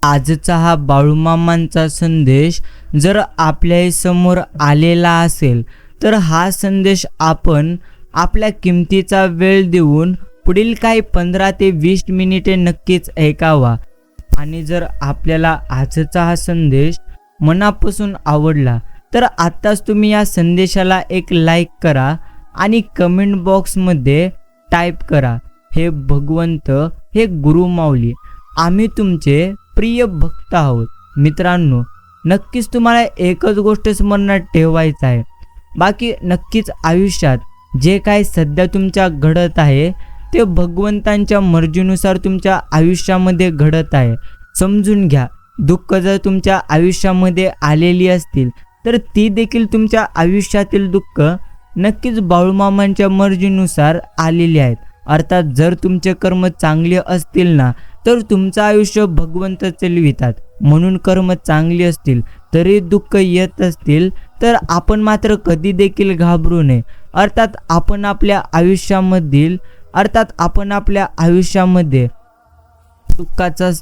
आजचा हा बाळूमामांचा संदेश जर आपल्याही समोर आलेला असेल तर हा संदेश आपण आपल्या किमतीचा वेळ देऊन पुढील काही 15 ते 20 मिनिटे नक्कीच ऐकावा। आणि जर आपल्याला आजचा हा संदेश मनापासून आवडला तर आत्ताच तुम्ही या संदेशाला एक लाईक करा आणि कमेंट बॉक्समध्ये टाईप करा, हे भगवंत, हे गुरु माऊली, आम्ही तुमचे प्रिय भक्त आहोत। मित्रांनो, नक्कीच तुम्हाला एकच गोष्ट स्मरणात ठेवायचं आहे, बाकी नक्कीच आयुष्यात जे काही सध्या तुमच्या घडत आहे ते भगवंतांच्या मर्जीनुसार तुमच्या आयुष्यामध्ये घडत आहे। समजून घ्या, दुःख जर तुमच्या आयुष्यामध्ये आलेली असतील तर ती देखील तुमच्या आयुष्यातील दुःख नक्कीच बाळूमामांच्या मर्जीनुसार आलेली आहेत। अर्थात जर तुमचे कर्म चांगले असतील ना तर तुमचं आयुष्य भगवंत चालवितात, म्हणून कर्म चांगली असतील तरी दुःख येत असतील तर आपण मात्र कधी देखील घाबरू नये। अर्थात आपण आपल्या आयुष्यामध्ये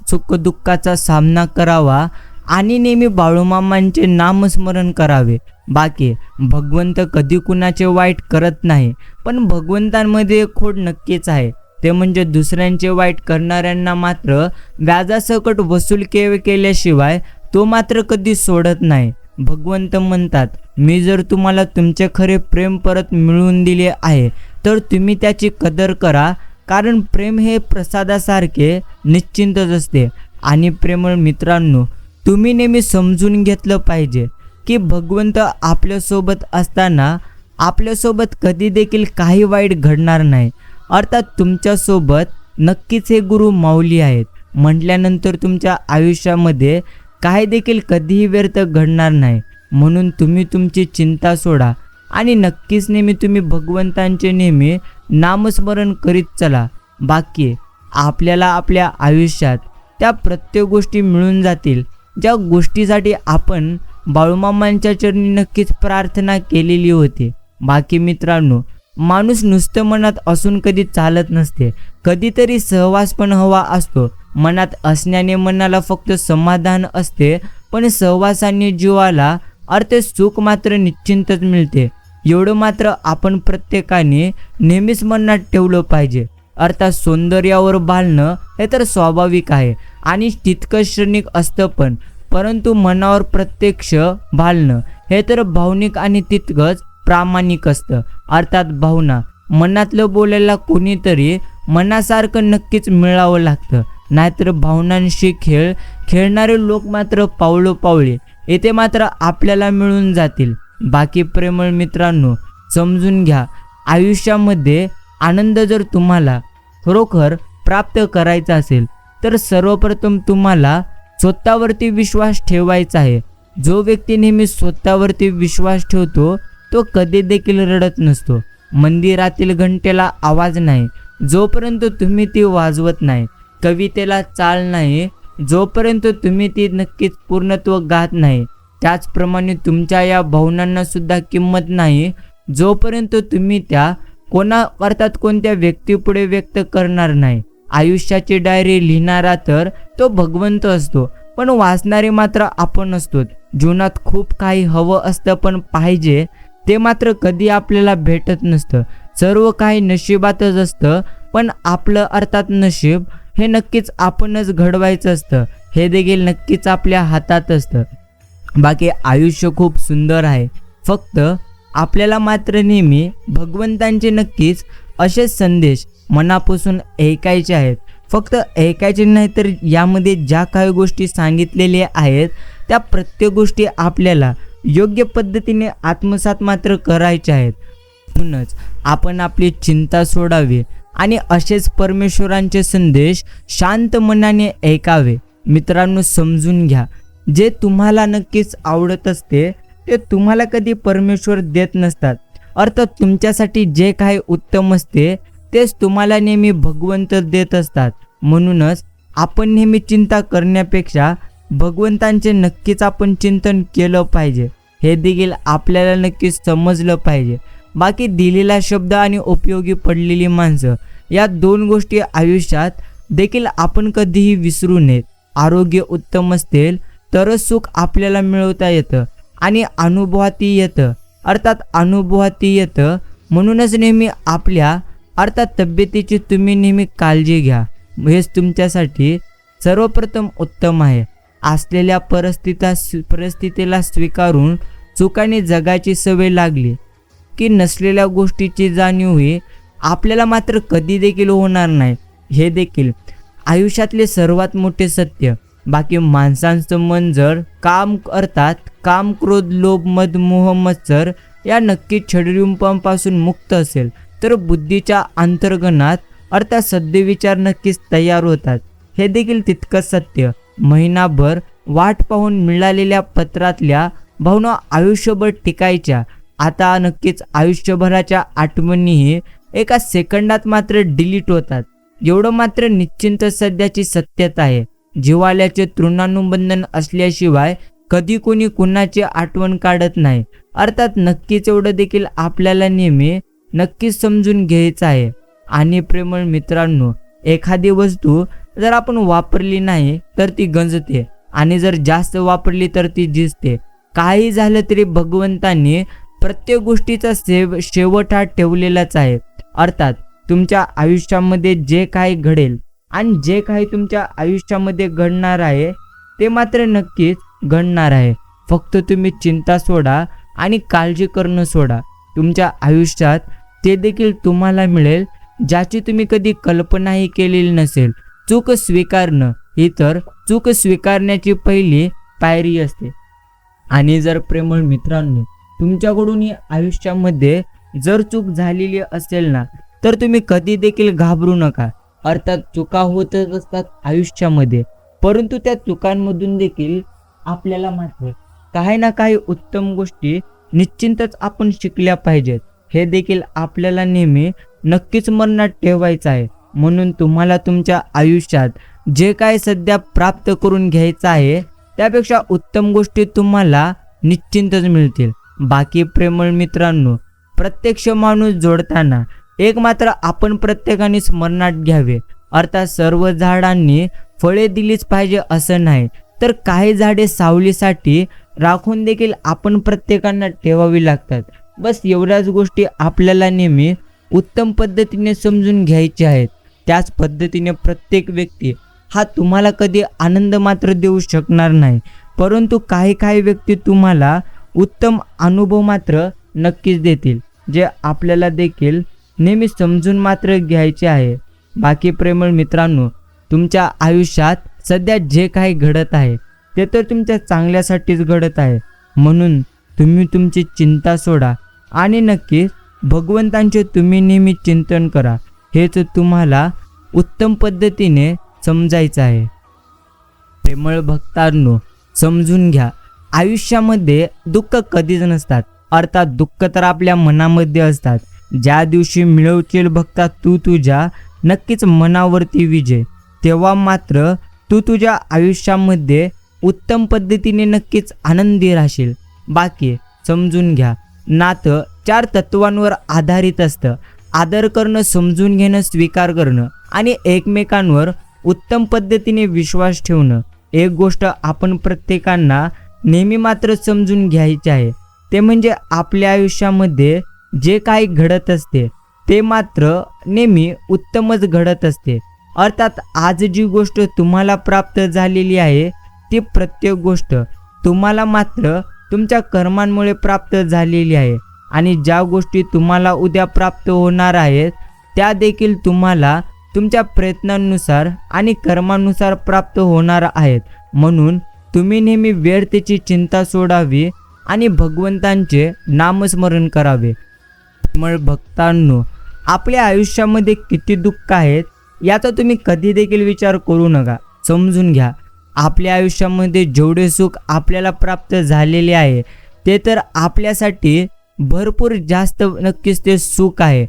सुख दुःखाचा सामना करावा आणि नेहमी बाळूमामांचे नामस्मरण करावे। बाकी भगवंत कधी कुणाचे वाईट करत नाही, पण भगवंतांमध्ये एक खोड नक्कीच आहे, ते म्हणजे दुसऱ्यांचे वाईट करणाऱ्यांना मात्र व्याजासकट वसूल केल्याशिवाय तो मात्र कधी सोडत नाही। भगवंत म्हणतात, मी जर तुम्हाला तुमचे खरे प्रेम परत मिळवून दिले आहे तर तुम्ही त्याची कदर करा, कारण प्रेम हे प्रसादासारखे निश्चिंतच असते। आणि प्रेमळ मित्रांनो, तुम्ही नेहमी समजून घेतलं पाहिजे की भगवंत आपल्यासोबत असताना आपल्यासोबत कधी देखील काही वाईट घडणार नाही। अर्थात तुमच्यासोबत नक्कीच हे गुरु माऊली आहेत म्हटल्यानंतर तुमच्या आयुष्यामध्ये काही देखील कधीही व्यर्थ घडणार नाही। म्हणून तुम्ही तुमची चिंता सोडा आणि नक्कीच नेहमी तुम्ही भगवंतांचे नेहमी नामस्मरण करीत चला। बाकी आपल्याला आपल्या आयुष्यात त्या प्रत्येक गोष्टी मिळून जातील ज्या गोष्टीसाठी आपण बाळूमामांच्या चरणी नक्कीच प्रार्थना केलेली होती। बाकी मित्रांनो, माणूस नुसतं मनात असून कधी चालत नसते, कधीतरी सहवास पण हवा असतो। मनात असण्याने मनाला फक्त समाधान असते, पण सहवासाने जीवाला अर्थ सुख मात्र निश्चिंतच मिळते। एवढं मात्र आपण प्रत्येकाने नेहमीच मनात ठेवलं पाहिजे। अर्थात सौंदर्यावर भालणं हे तर स्वाभाविक आहे आणि तितकंच क्षणिक असतं, परंतु मनावर प्रत्यक्ष भालणं हे तर भावनिक आणि तितकंच प्रामाणिक असतं। अर्थात भावना, मनातलं बोलायला कोणीतरी मनासारखं नक्कीच मिळावं लागतं, नाहीतर भावनांशी खेळणारे लोक मात्र पावलोपावली येथे मात्र आपल्याला मिळून जातील। बाकी प्रेमळ मित्रांनो, समजून घ्या, आयुष्यामध्ये आनंद जर तुम्हाला खरोखर प्राप्त करायचा असेल तर सर्वप्रथम तुम्हाला स्वतःवरती विश्वास ठेवायचा आहे। जो व्यक्ती नेहमी स्वतःवरती विश्वास ठेवतो तो कधी देखील रडत नसतो। मंदिरातील घंटेला आवाज नाही जोपर्यंत तुम्ही ती वाजवत नाही, कवितेला चाल नाही जोपर्यंत तुम्ही ती नक्कीच पूर्णत्व गात नाही, त्याचप्रमाणे तुमच्या या भावनांना सुद्धा किंमत नाही जोपर्यंत तुम्ही त्या कोणत्या व्यक्तीपुढे व्यक्त करणार नाही। आयुष्याची डायरी लिहिणारा तर तो भगवंत असतो, पण वाचणारे मात्र आपण असतो। जीवनात खूप काही हवं असतं, पण पाहिजे ते मात्र कधी आपल्याला भेटत नसतं। सर्व काही नशिबातच असतं, पण आपलं अर्थात नशीब हे नक्कीच आपणच घडवायचं असतं, हे देखील नक्कीच आपल्या हातात असतं। बाकी आयुष्य खूप सुंदर आहे, फक्त आपल्याला मात्र नेहमी भगवंतांचे नक्कीच असे संदेश मनापासून ऐकायचे आहेत। फक्त ऐकायचे नाही तर यामध्ये ज्या काही गोष्टी सांगितलेल्या आहेत त्या प्रत्येक गोष्टी आपल्याला योग्य पद्धतीने आत्मसात मात्र करायच्या आहेत। म्हणूनच आपण आपली चिंता सोडावी आणि असेच परमेश्वरांचे संदेश शांत मनाने ऐकावे। मित्रांनो, समजून घ्या, जे तुम्हाला नक्कीच आवडत असते ते तुम्हाला कधी परमेश्वर देत नसतात। अर्थात तुमच्यासाठी जे काही उत्तम असते तेच तुम्हाला नेहमी भगवंत देत असतात। म्हणूनच आपण नेहमी चिंता करण्यापेक्षा भगवंतांचे नक्कीच आपण चिंतन केलं पाहिजे, हे देखील आपल्याला नक्कीच समजलं पाहिजे। बाकी दिलेला शब्द आणि उपयोगी पडलेली माणसं या दोन गोष्टी आयुष्यात देखील आपण कधीही विसरू नयेत। आरोग्य उत्तम असेल तरच सुख आपल्याला मिळवता येतं आणि अनुभवातही येतं, अनुभवातही येतं. म्हणूनच नेहमी आपल्या तब्येतीची तुम्ही नेहमी काळजी घ्या. हेच तुमच्यासाठी सर्वप्रथम उत्तम आहे. असलेल्या परिस्थितीला स्वीकारून सुखाने जगाची सवय लागली की नसलेल्या गोष्टीची जाणीव ही आपल्याला मात्र कधी देखील होणार नाही. हे देखील आयुष्यातले सर्वात मोठे सत्य. बाकी माणसांचं मन जर काम, क्रोध, लोभ, मद, मोह, मत्सर या नक्कीच षड्रिपुंपासून मुक्त असेल तर बुद्धीच्या अंतर्गणात सद्विचार नक्कीच तयार होतात. हे देखील तितकंच सत्य. महिनाभर वाट पाहून मिळालेल्या पत्रातल्या भावना आयुष्यभर टिकायच्या, आता नक्कीच आयुष्यभराच्या आठवणीही एका सेकंदात मात्र डिलीट होतात. एवढं मात्र निश्चिंत सध्याची सत्यता आहे. जिव्हाळ्याचे तृणानुबंधन असल्याशिवाय कधी कोणी कुणाची आठवण काढत नाही. नक्कीच एवढं देखील आपल्याला नेहमी नक्कीच समजून घ्यायचं आहे. आणि प्रेमळ मित्रांनो, एखादी वस्तू जर आपण वापरली नाही तर ती गंजते आणि जर जास्त वापरली तर ती झिजते. काही झालं तरी भगवंतांनी प्रत्येक गोष्टीचा शेवट हा ठेवलेलाच आहे. तुमच्या आयुष्यामध्ये जे काही घडेल आणि जे काही तुमच्या आयुष्यामध्ये घडणार आहे ते मात्र नक्कीच घडणार आहे. फक्त तुम्ही चिंता सोडा आणि काळजी करणं सोडा. तुमच्या आयुष्यात ते देखील तुम्हाला मिळेल ज्याची तुम्ही कधी कल्पनाही केलेली नसेल. चूक स्वीकारणं ही तर चूक स्वीकारण्याची पहिली पायरी असते. आणि जर प्रेमळ मित्रांनो, तुमच्याकडून आयुष्यामध्ये जर चूक झालेली असेल ना तर तुम्ही कधी देखील घाबरू नका. चुका होतच असतात आयुष्यामध्ये, परंतु त्या चुकांमधून देखील आपल्याला मात्र काही ना काही उत्तम गोष्टी निश्चितच आपण शिकल्या पाहिजेत. हे देखील आपल्याला नेहमी नक्कीच मनात ठेवायचं आहे. म्हणून तुम्हाला तुमच्या आयुष्यात जे काय सध्या प्राप्त करून घ्यायचं आहे त्यापेक्षा उत्तम गोष्टी तुम्हाला निश्चितच मिळतील. बाकी प्रेमळ मित्रांनो, प्रत्यक्ष माणूस जोडताना एक मात्र आपण प्रत्येकाने स्मरणात घ्यावे. सर्व झाडांनी फळे दिलीच पाहिजे असं नाही, तर काही झाडे सावलीसाठी राखून देखील आपण प्रत्येकांना ठेवावी लागतात. बस एवढ्याच गोष्टी आपल्याला नेहमी उत्तम पद्धतीने समजून घ्यायच्या आहेत. त्याच पद्धतीने प्रत्येक व्यक्ती हा तुम्हाला कधी आनंद मात्र देऊ शकणार नाही, परंतु काही व्यक्ती तुम्हाला उत्तम अनुभव मात्र नक्कीच देतील, जे आपल्याला देखील नेहमी समजून मात्र घ्यायचे आहे. बाकी प्रेमळ मित्रांनो, तुमच्या आयुष्यात सध्या जे काही घडत आहे ते तर तुमच्या चांगल्यासाठीच घडत आहे. म्हणून तुम्ही तुमची चिंता सोडा आणि नक्कीच भगवंतांचे तुम्ही नेहमी चिंतन करा. हेच तुम्हाला उत्तम पद्धतीने समजायचं आहे. प्रेमळ भक्तांनो, समजून घ्या, आयुष्यामध्ये दुःख कधीच नसतात. दुःख तर आपल्या मनामध्ये असतात. ज्या दिवशी मिळवशील भक्ता तू तुझ्या नक्कीच मनावरती विजय, तेव्हा मात्र तू तुझ्या आयुष्यामध्ये उत्तम पद्धतीने नक्कीच आनंदी राहशील. बाकी समजून घ्या, नातं 4 तत्वांवर आधारित असतं. आदर करणं, समजून घेणं, स्वीकार करणं आणि एकमेकांवर उत्तम पद्धतीने विश्वास ठेवणं. एक गोष्ट आपण प्रत्येकांना नेहमी मात्र समजून घ्यायची आहे, ते म्हणजे आपल्या आयुष्यामध्ये जे काही घडत असते ते मात्र नेहमी उत्तमच घडत असते. आज जी गोष्ट तुम्हाला प्राप्त झालेली आहे ती प्रत्येक गोष्ट तुम्हाला मात्र तुमच्या कर्मांमुळे प्राप्त झालेली आहे. आणि ज्या गोष्टी तुम्हाला उद्या प्राप्त होणार आहेत त्या देखील तुम्हाला तुमच्या प्रयत्नांनुसार आणि कर्मानुसार प्राप्त होणार आहेत. म्हणून तुम्ही नेहमी व्यर्थेची चिंता सोडावी आणि भगवंतांचे नामस्मरण करावे. प्रेमळ भक्तांनो, आपल्या आयुष्यामध्ये किती दुःख आहेत याचा तुम्ही कधी देखील विचार करू नका. समजून घ्या, आपल्या आयुष्यामध्ये जेवढे सुख आपल्याला प्राप्त झालेले आहे ते तर आपल्यासाठी भरपूर जास्त नक्कीच ते सुख आहे.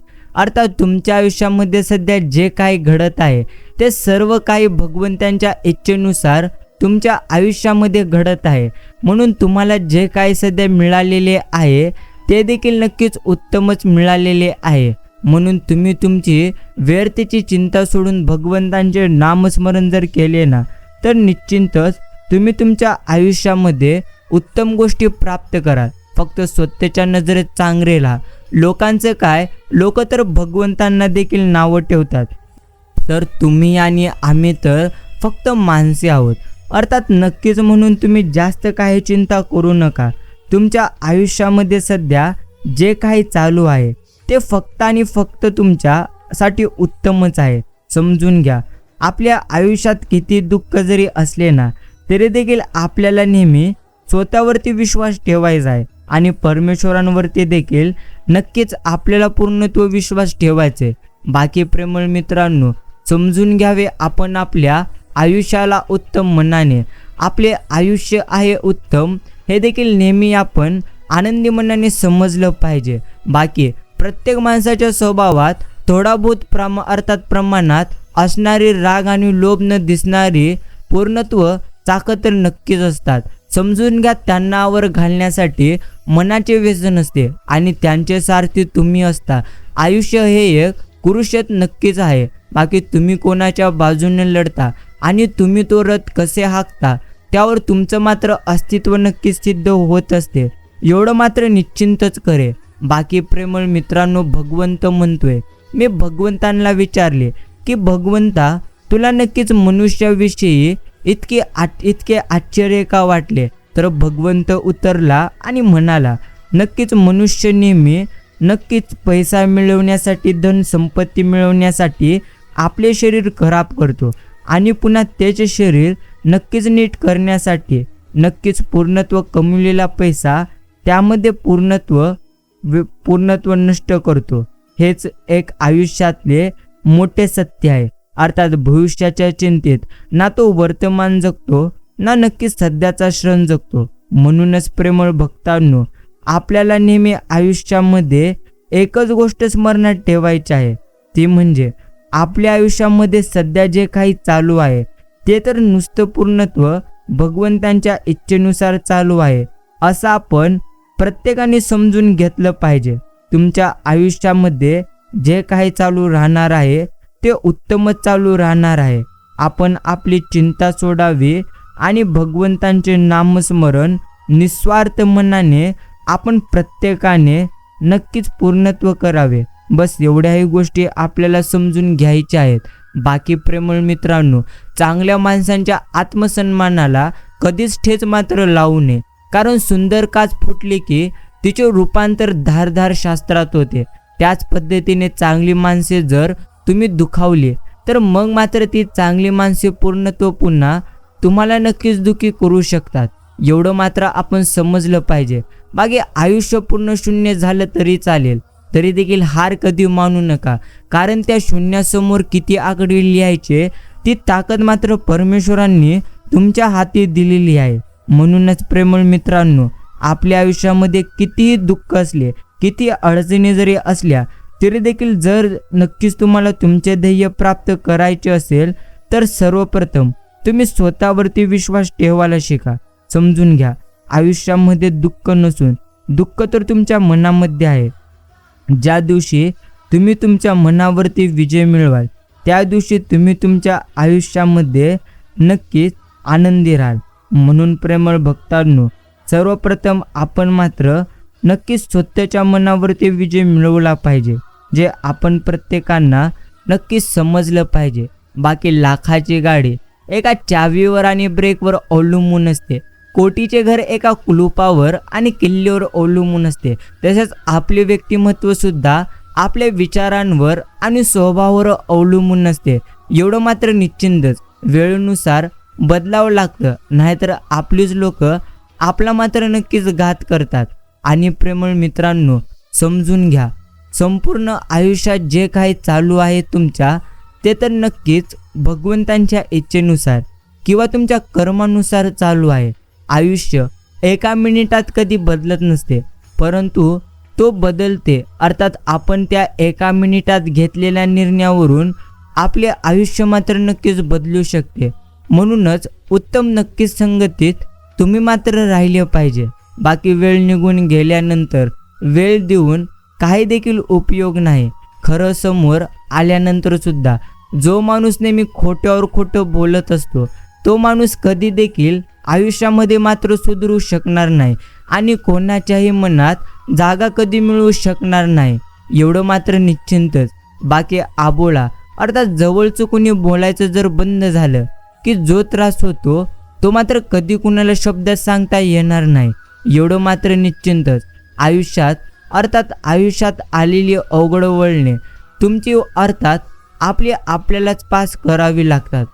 तुमच्या आयुष्यामध्ये सध्या जे काही घडत आहे ते सर्व काही भगवंतांच्या इच्छेनुसार तुमच्या आयुष्यामध्ये घडत आहे. म्हणून तुम्हाला जे काही सध्या मिळालेले आहे ते देखील नक्कीच उत्तमच मिळालेले आहे. म्हणून तुम्ही तुमची व्यर्थेची चिंता सोडून भगवंतांचे नामस्मरण जर केले ना तर निश्चितच तुम्ही तुमच्या आयुष्यामध्ये उत्तम गोष्टी प्राप्त कराल. फक्त स्वतःच्या नजरेत चांगले राहा. लोकांचं काय, लोक तर भगवंतांना देखील नावं ठेवतात, तर तुम्ही आणि आम्ही तर फक्त माणसे आहोत. अर्थात नक्कीच म्हणून तुम्ही जास्त काही चिंता करू नका. तुमच्या आयुष्यामध्ये सध्या जे काही चालू आहे ते फक्त आणि फक्त तुमच्यासाठी उत्तमच आहे. समजून घ्या. आपल्या आयुष्यात किती दुःख जरी असले ना तरी देखील आपल्याला नेहमी स्वतःवरती विश्वास ठेवायचा आहे आणि परमेश्वरांवरती देखील नक्कीच आपल्याला पूर्णत्व विश्वास ठेवायचे. बाकी प्रेमळ मित्रांनो, समजून घ्यावे आपण आपल्या आयुष्याला उत्तम मनाने, आपले आयुष्य आहे उत्तम हे देखील नेहमी आपण आनंदी मनाने समजलं पाहिजे. बाकी प्रत्येक माणसाच्या स्वभावात थोडा बहुत प्रमाणात असणारी राग आणि लोभ न दिसणारी पूर्णत्व चाकं तर नक्कीच असतात. समजून घ्या. त्यांना आवर घालण्यासाठी मनाचे व्यसन असते आणि त्यांचे सारथी तुम्ही असता. आयुष्य हे एक कुरुक्षेत्र नक्कीच आहे. बाकी तुम्ही कोणाच्या बाजूने लढता आणि तुम्ही तो रथ कसे हाकता त्यावर तुमचं मात्र अस्तित्व नक्कीच सिद्ध होत असते. एवढं मात्र निश्चिंतच करे. बाकी प्रेमळ मित्रांनो, भगवंत म्हणतोय, मी भगवंतांना विचारले की भगवंता तुला नक्कीच मनुष्याविषयी इतके आश्चर्य का वाटले. तर भगवंत उतरला आणि म्हणाला, नक्कीच मनुष्य नेहमी नक्कीच पैसा मिळवण्यासाठी, धन संपत्ती मिळवण्यासाठी आपले शरीर खराब करतो आणि पुन्हा त्याचे शरीर नक्कीच नीट करण्यासाठी नक्कीच पूर्णत्व कमवलेला पैसा त्यामध्ये पूर्णत्व नष्ट करतो. हेच एक आयुष्यातले मोठे सत्य आहे. अर्थात भविष्याच्या चिंतेत ना तो वर्तमान जगतो ना नक्कीच सध्याचा क्षण जगतो. म्हणूनच प्रेमळ भक्तांनो, आपल्याला नेहमी आयुष्यामध्ये एकच गोष्ट स्मरणात ठेवायची आहे, ती म्हणजे आपल्या आयुष्यामध्ये सध्या जे काही चालू आहे ते तर नुसतं पूर्णत्व भगवंतांच्या इच्छेनुसार चालू आहे असं आपण प्रत्येकाने समजून घेतलं पाहिजे. तुमच्या आयुष्यामध्ये जे काही चालू राहणार आहे ते उत्तमच चालू राहणार आहे. आपण आपली चिंता सोडावी आणि भगवंतांचे नामस्मरण निस्वार्थ मनाने आपण प्रत्येकाने नक्कीच पूर्णत्व करावे. बस एवढ्याही गोष्टी आपल्याला समजून घ्यायच्या आहेत. बाकी प्रेमळ मित्रांनो, चांगल्या माणसांच्या आत्मसन्मानाला कधीच ठेच मात्र लावू नये. कारण सुंदर काच फुटली की तिचे रूपांतर धारदार शास्त्रात होते. त्याच पद्धतीने चांगली माणसे जर तुम्ही दुखावली तर मग मात्र ती चांगली माणसे पूर्णत्व पुन्हा तुम्हाला नक्कीच दुखी करू शकतात. एवढं मात्र आपण समजलं पाहिजे. बाकी आयुष्य पूर्ण शून्य झालं तरी चालेल, तरी देखील हार कधी मानू नका. कारण त्या शून्यासमोर किती आकडे लिहायचे ती ताकद मात्र परमेश्वरांनी तुमच्या हाती दिलेली आहे. म्हणूनच प्रेमळ मित्रांनो, आपल्या आयुष्यामध्ये कितीही दुःख असले, किती अडचणी जरी असल्या तरी देखील जर नक्कीच तुम्हाला तुमचे ध्येय प्राप्त करायचे असेल तर सर्वप्रथम तुम्ही स्वतःवरती विश्वास ठेवायला शिका. समजून घ्या, आयुष्यामध्ये दुःख नसून दुःख तर तुमच्या मनामध्ये आहे. ज्या दिवशी तुम्ही तुमच्या मनावरती विजय मिळवाल त्या दिवशी तुम्ही तुमच्या आयुष्यामध्ये नक्कीच आनंदी राहाल. म्हणून प्रेमळ भक्तांनो, सर्वप्रथम आपण मात्र नक्कीच स्वतःच्या मनावरती विजय मिळवला पाहिजे, जे आपण प्रत्येकांना नक्कीच समजलं पाहिजे. बाकी लाखाची गाडी एका चावीवर आणि ब्रेकवर अवलंबून असते, कोटीचे घर एका कुलुपावर आणि किल्ल्यावर अवलंबून असते. तसेच आपले व्यक्तिमत्व सुद्धा आपल्या विचारांवर आणि स्वभावावर अवलंबून असते. एवढं मात्र निश्चिंतच वेळेनुसार बदलावं लागतं, नाहीतर आपलीच लोक आपला मात्र नक्कीच घात करतात. आणि प्रेमळ मित्रांनो, समजून घ्या, संपूर्ण आयुष्यात जे काही चालू आहे तुमच्या ते तर नक्कीच भगवंतांच्या इच्छेनुसार किंवा तुमच्या कर्मानुसार चालू आहे. आयुष्य एका मिनिटात कधी बदलत नसते, परंतु तो बदलते. अर्थात आपण त्या एका मिनिटात घेतलेल्या निर्णयावरून आपले आयुष्य मात्र नक्कीच बदलू शकते. म्हणूनच उत्तम नक्कीच संगतीत तुम्ही मात्र राहिले पाहिजे. बाकी वेळ निघून गेल्यानंतर वेळ देऊन काही देखील उपयोग नाही. खरं समोर आल्यानंतर सुद्धा जो माणूस नेहमी खोट्यावर खोटं बोलत असतो तो माणूस कधी देखील आयुष्यामध्ये मात्र सुधरू शकणार नाही आणि कोणाच्याही मनात जागा कधी मिळवू शकणार नाही, एवढं मात्र निश्चिंतच. बाकी आबोळा अर्थात जवळचं कोणी बोलायचं जर बंद झालं की जो त्रास होतो तो मात्र कधी कुणाला शब्दात सांगता येणार नाही, एवढं मात्र निश्चिंतच. आयुष्यात आलेली अवघड वळणे तुमची अर्थात आपल्यालाच पास करावी लागतात.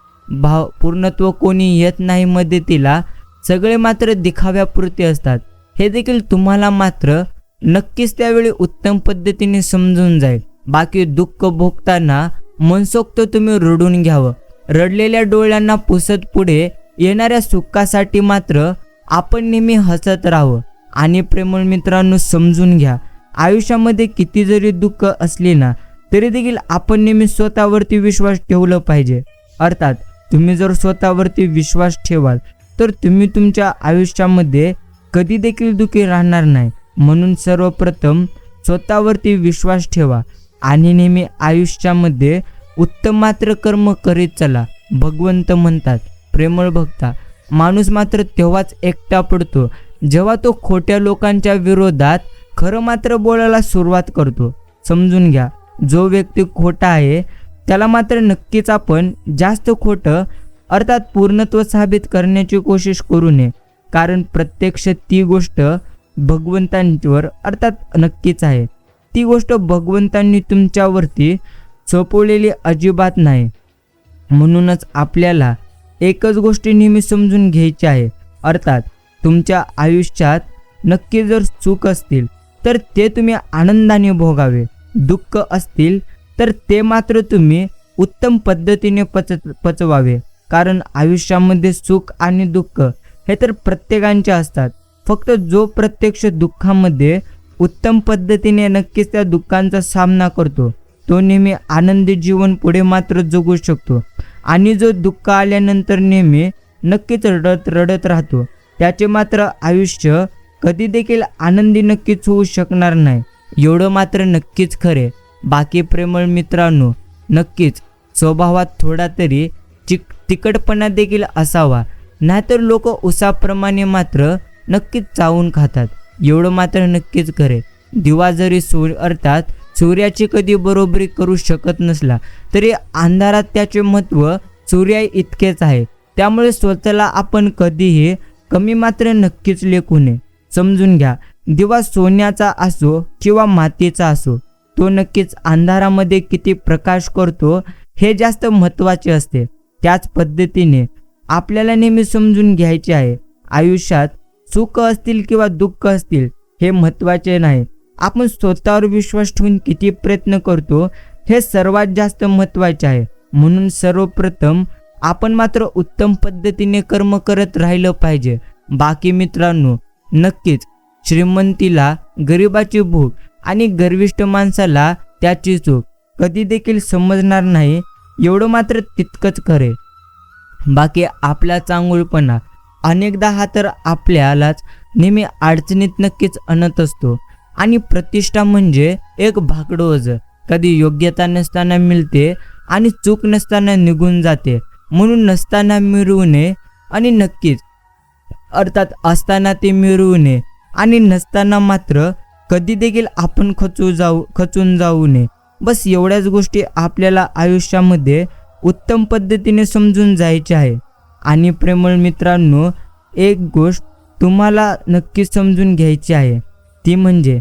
पूर्णत्व कोणी येत नाही मदतीला, सगळे मात्र दिखाव्यापुरते असतात. हे देखील तुम्हाला मात्र नक्कीच त्यावेळी उत्तम पद्धतीने समजून जाईल. बाकी दुःख भोगताना मनसोक्त तुम्ही रडून घ्यावं. रडलेल्या डोळ्यांना पुसत पुढे येणाऱ्या सुखासाठी मात्र आपण नेहमी हसत राहावं. आणि प्रेमळ मित्रांनो, समजून घ्या, आयुष्यामध्ये किती जरी दुःख असले ना तरी देखील आपण नेहमी स्वतःवरती विश्वास ठेवला पाहिजे. अर्थात तुम्ही जर स्वतःवरती विश्वास ठेवाल तर तुम्ही तुमच्या आयुष्यामध्ये कधी देखील दुःखी राहणार नाही. म्हणून सर्वप्रथम स्वतःवरती विश्वास ठेवा आणि नेहमी आयुष्यामध्ये उत्तम मात्र कर्म करीत चला. भगवंत म्हणतात, प्रेमळ भक्ता माणूस मात्र तेव्हाच एकटा पडतो जेव्हा तो खोट्या लोकांच्या विरोधात खरं मात्र बोलायला सुरुवात करतो. समजून घ्या, जो व्यक्ती खोटा आहे त्याला मात्र नक्कीच आपण जास्त खोटं अर्थात पूर्णत्व साबित करण्याची कोशिश करू नये, कारण प्रत्यक्ष ती गोष्ट भगवंतांवर अर्थात नक्कीच आहे. ती गोष्ट भगवंतांनी तुमच्यावरती सोपवलेली अजिबात नाही. म्हणूनच आपल्याला एकच गोष्ट नेहमी समजून घ्यायची आहे, अर्थात तुमच्या आयुष्यात नक्की जर सुख असतील तर ते तुम्ही आनंदाने भोगावे, दुःख असतील तर ते मात्र तुम्ही उत्तम पद्धतीने पचवावे. कारण आयुष्यामध्ये सुख आणि दुःख हे तर प्रत्येकांचे असतात. फक्त जो प्रत्यक्ष दुःखामध्ये उत्तम पद्धतीने नक्कीच त्या दुःखांचा सामना करतो तो नेहमी आनंदी जीवन पुढे मात्र जगू शकतो. आणि जो दुःख आल्यानंतर नेहमी नक्कीच रडत राहतो त्याचे मात्र आयुष्य कधी देखील आनंदी नक्कीच होऊ शकणार नाही, एवढं मात्र नक्कीच खरे. बाकी प्रेमळ मित्रांनो, नक्कीच स्वभावात थोडा तरी तिखटपणा देखील असावा, नाहीतर लोक उसाप्रमाणे मात्र नक्कीच चावून खातात, एवढं मात्र नक्कीच खरे. दिवा जरी अर्थात सूर्याची कधी बरोबरी करू शकत नसला तरी अंधारात त्याचे महत्त्व सूर्या इतकेच आहे. त्यामुळे स्वतःला आपण कधीही कमी मात्र नक्कीच लेखू नये. समजून घ्या, दिवा सोन्याचा असो किंवा मातीचा असो, तो नक्कीच अंधारामध्ये किती प्रकाश करतो हे जास्त महत्त्वाचे असते. त्याच पद्धतीने आपल्याला नेहमी समजून घ्यायचे आहे, आयुष्यात सुख असतील किंवा दुःख असतील हे महत्त्वाचे नाही, आपण स्वतःवर विश्वास ठेवून किती प्रयत्न करतो हे सर्वात जास्त महत्त्वाचे आहे. म्हणून सर्वप्रथम आपण मात्र उत्तम पद्धतीने कर्म करत राहिलं पाहिजे. बाकी मित्रांनो, नक्कीच श्रीमंतीला गरिबाची भूक आणि गर्विष्ठ माणसाला त्याची चूक कधी देखील समजणार नाही, एवढं मात्र तितकंच खरे. बाकी आपला चांगुलपणा अनेकदा हा तर आपल्यालाच नेहमी अडचणीत नक्कीच आणत असतो. आणि प्रतिष्ठा म्हणजे एक भाकडं ओझं, कधी योग्यता नसताना मिळते आणि चूक नसताना निघून जाते. म्हणून नसताना मिळवू नये आणि नक्कीच अर्थात असताना ते मिळवू नये आणि नसताना मात्र कधी देखील आपण खचून जाऊ नये. बस एवढ्याच गोष्टी आपल्याला आयुष्यामध्ये उत्तम पद्धतीने समजून जायची आहे. आणि प्रेमळ मित्रांनो, एक गोष्ट तुम्हाला नक्कीच समजून घ्यायची आहे, ती म्हणजे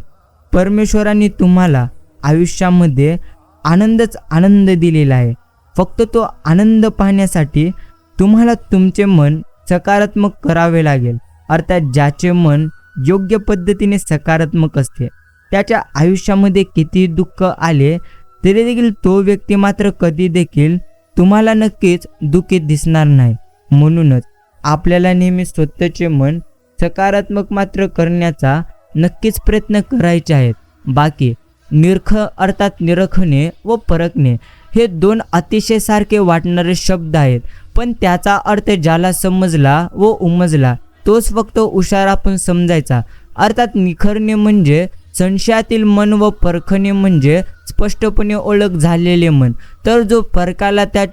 परमेश्वराने तुम्हाला आयुष्यामध्ये आनंदच आनंद दिलेला आहे. फक्त तो आनंद पाहण्यासाठी तुम्हाला तुमचे मन सकारात्मक करावे लागेल. अर्थात ज्याचे मन योग्य पद्धतीने सकारात्मक असते त्याच्या आयुष्यामध्ये किती दुःख आले तरी देखील तो व्यक्ती मात्र कधी देखील तुम्हाला नक्कीच दुःखी दिसणार नाही. म्हणूनच आपल्याला नेहमी स्वतःचे मन सकारात्मक मात्र करण्याचा नक्कीच प्रयत्न करायचे आहेत. बाकी निरखणे व परखणे हे दोन अतिशय सारखे वाटणारे शब्द आहेत, पण त्याचा अर्थ ज्याला समजला व उमजला तोच फक्त हुशार आपण समजायचा. अर्थात निखरणे म्हणजे संशयातील मन व परखणे म्हणजे स्पष्टपणे ओळख झालेले मन. तर जो परकाला त्यात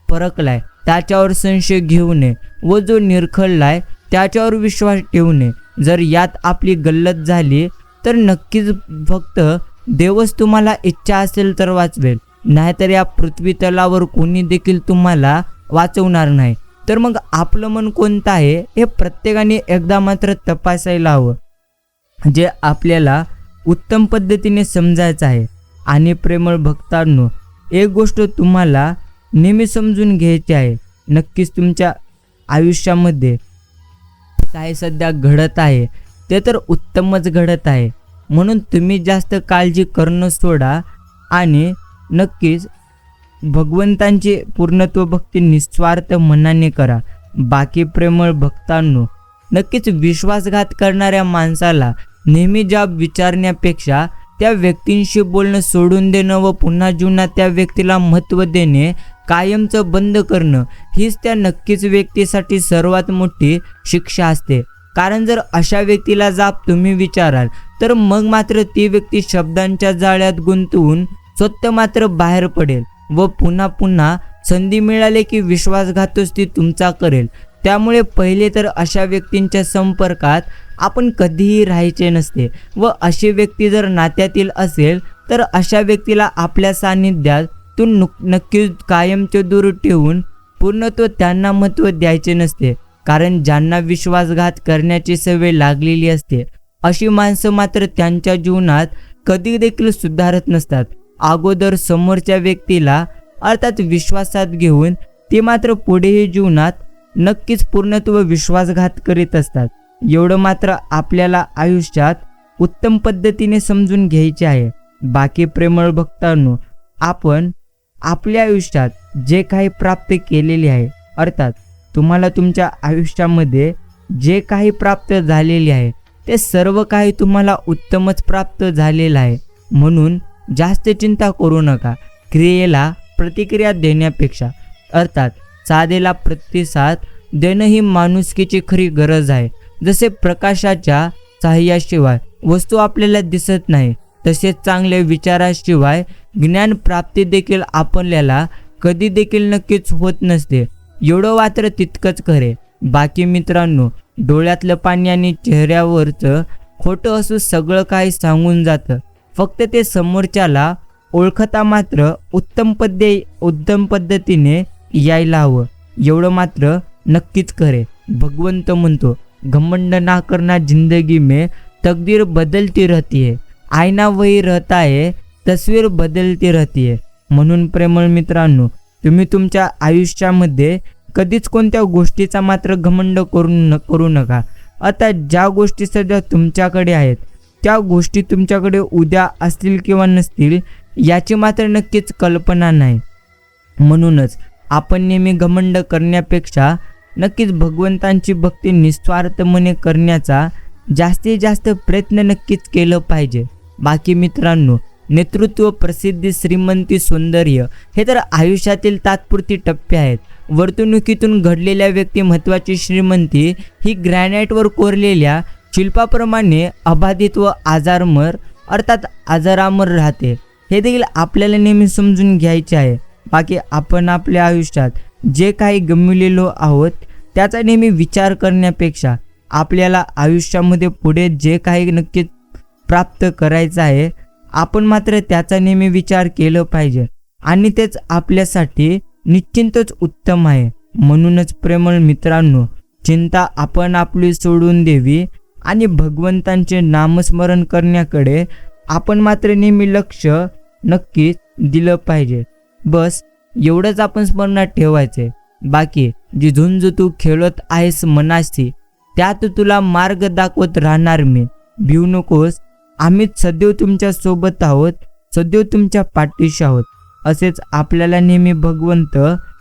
परखलाय त्याच्यावर संशय घेऊ नये व जो निरखडलाय त्याच्यावर विश्वास ठेवू नये. जर यात आपली गल्लत झाली तर नक्कीच फक्त देवच तुम्हाला इच्छा असेल तर वाचवेल, नाहीतर या पृथ्वी तलावर कोणी देखील तुम्हाला वाचवणार नाही. तर मग आपलं मन कोणतं आहे हे प्रत्येकाने एकदा मात्र तपासायला हवं, जे आपल्याला उत्तम पद्धतीने समजायचं आहे. आणि प्रेमळ भक्तांनो, एक गोष्ट तुम्हाला नेहमी समजून घ्यायची आहे, नक्कीच तुमच्या आयुष्यामध्ये काय सध्या घडत आहे ते तर उत्तमच घडत आहे. म्हणून तुम्ही जास्त काळजी करणं सोडा आणि नक्कीच भगवंतांची पूर्णत्व भक्ती निस्वार्थ मनाने करा. बाकी प्रेमळ भक्तांनो, नक्कीच विश्वासघात करणाऱ्या माणसाला नेहमी जाब विचारण्यापेक्षा त्या व्यक्तींशी बोलणं सोडून देणं व पुन्हा जीवनात त्या व्यक्तीला महत्त्व देणे कायमचं बंद करणं हीच त्या नक्कीच व्यक्तीसाठी सर्वात मोठी शिक्षा असते. कारण जर अशा व्यक्तीला जाब तुम्ही विचाराल तर मग मात्र ती व्यक्ती शब्दांच्या जाळ्यात गुंतवून स्वतः मात्र बाहेर पडेल व पुन्हा पुन्हा संधी मिळाली की विश्वासघातच ती तुमचा करेल. त्यामुळे पहिले तर अशा व्यक्तींच्या संपर्कात आपण कधीही राहायचे नसते व अशी व्यक्ती जर नात्यातील असेल तर अशा व्यक्तीला आपल्या सान्निध्यातून नक्कीच कायमचे दूर ठेवून पूर्णत्व त्यांना महत्त्व द्यायचे नसते. कारण ज्यांना विश्वासघात करण्याची सवय लागलेली असते अशी माणसं मात्र त्यांच्या जीवनात कधी देखील सुधारत नसतात. अगोदर समोरच्या व्यक्तीला अर्थात विश्वासात घेऊन ते मात्र पुढेही जीवनात नक्कीच पूर्णत्व विश्वासघात करीत असतात. एवढं मात्र आपल्याला आयुष्यात उत्तम पद्धतीने समजून घ्यायचे आहे. बाकी प्रेमळ भक्तांनो, आपण आपल्या आयुष्यात जे काही प्राप्त केलेले आहे, अर्थात तुम्हाला तुमच्या आयुष्यामध्ये जे काही प्राप्त झालेले आहे ते सर्व काही तुम्हाला उत्तमच प्राप्त झालेलं आहे. म्हणून जास्त चिंता करू नका. क्रियेला प्रतिक्रिया देण्यापेक्षा अर्थात साधेला प्रतिसाद देणं ही माणुसकीची खरी गरज आहे. जसे प्रकाशाच्या साह्याशिवाय वस्तू आपल्याला दिसत नाही, तसेच चांगल्या विचाराशिवाय ज्ञान प्राप्ती देखील आपल्याला कधी देखील नक्कीच होत नसते. एवढं मात्र तितकंच खरे. बाकी मित्रांनो, डोळ्यातलं पाणी आणि चेहऱ्यावरचं खोटं असं सगळं काही सांगून जातं. फक्त ते समोरच्याला ओळखता मात्र उत्तम पद्धतीने यायला हवं, एवढं मात्र नक्कीच खरे. भगवंत म्हणतो, घमंड ना करना जिंदगी में तकदीर बदलती रहती है, आईना वही रहता है तस्वीर बदलती रहती है. म्हणून प्रेमळ मित्रांनो, तुम्ही तुमच्या आयुष्यामध्ये कधीच कोणत्या गोष्टीचा मात्र घमंड करू नका. आता ज्या गोष्टी सध्या तुमच्याकडे आहेत त्या गोष्टी तुमच्याकडे उद्या असतील किंवा नसतील याची मात्र नक्कीच कल्पना नाही. म्हणूनच आपण नेहमी घमंड करण्यापेक्षा नक्कीच भगवंतांची भक्ती निस्वार्थपणे करण्याचा जास्तीत जास्त प्रयत्न नक्कीच केलं पाहिजे. बाकी मित्रांनो, नेतृत्व, प्रसिद्धी, श्रीमंती, सौंदर्य हे तर आयुष्यातील तात्पुरती टप्पे आहेत. वर्तणुकीतून घडलेल्या व्यक्तिमत्वाची श्रीमंती ही ग्रॅनाइटवर कोरलेल्या शिल्पाप्रमाणे अबाधित व आजारामर राहते. हे देखील आपल्याला नेहमी समजून घ्यायचे आहे. बाकी आपण आपल्या आयुष्यात जे काही गमावलेलो आहोत त्याचा नेहमी विचार करण्यापेक्षा आपल्याला आयुष्यामध्ये पुढे जे काही नक्कीच प्राप्त करायचं आहे आपण मात्र त्याचा नेहमी विचार केला पाहिजे आणि तेच आपल्यासाठी निश्चितच उत्तम आहे. म्हणूनच प्रेमळ मित्रांनो, चिंता आपण आपली सोडून द्यावी आणि भगवंतांचे नामस्मरण करण्याकडे आपण मात्र नेहमी लक्ष नक्कीच दिलं पाहिजे. बस एवढंच आपण स्मरणात ठेवायचे. बाकी जी झुंज तू खेळत आहेस मनाशी त्यात तुला मार्ग दाखवत राहणार मी. भिवू नकोस, आम्ही सदैव तुमच्या सोबत आहोत, सदैव तुमच्या पाठीशी आहोत असेच आपल्याला नेहमी भगवंत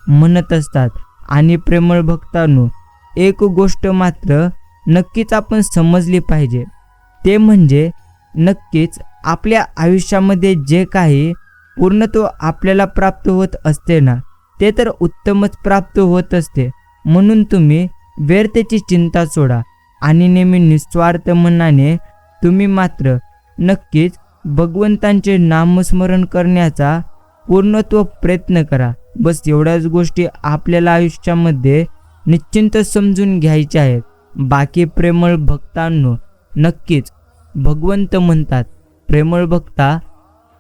म्हणत असतात. आणि प्रेमळ भक्तांनो, एक गोष्ट मात्र नक्कीच आपण समजली पाहिजे, ते म्हणजे नक्कीच आपल्या आयुष्यामध्ये जे काही पूर्णत्व आपल्याला प्राप्त होत असते ना ते तर उत्तमच प्राप्त होत असते. म्हणून तुम्ही व्यर्थेची चिंता सोडा आणि नेहमी निस्वार्थ मनाने तुम्ही मात्र नक्कीच भगवंतांचे नामस्मरण करण्याचा पूर्णत्व प्रयत्न करा. बस एवढ्याच गोष्टी आपल्याला आयुष्यामध्ये निश्चिंत समजून घ्यायच्या आहेत. बाकी प्रेमळ भक्तांनो, नक्कीच भगवंत म्हणतात, प्रेमळ भक्ता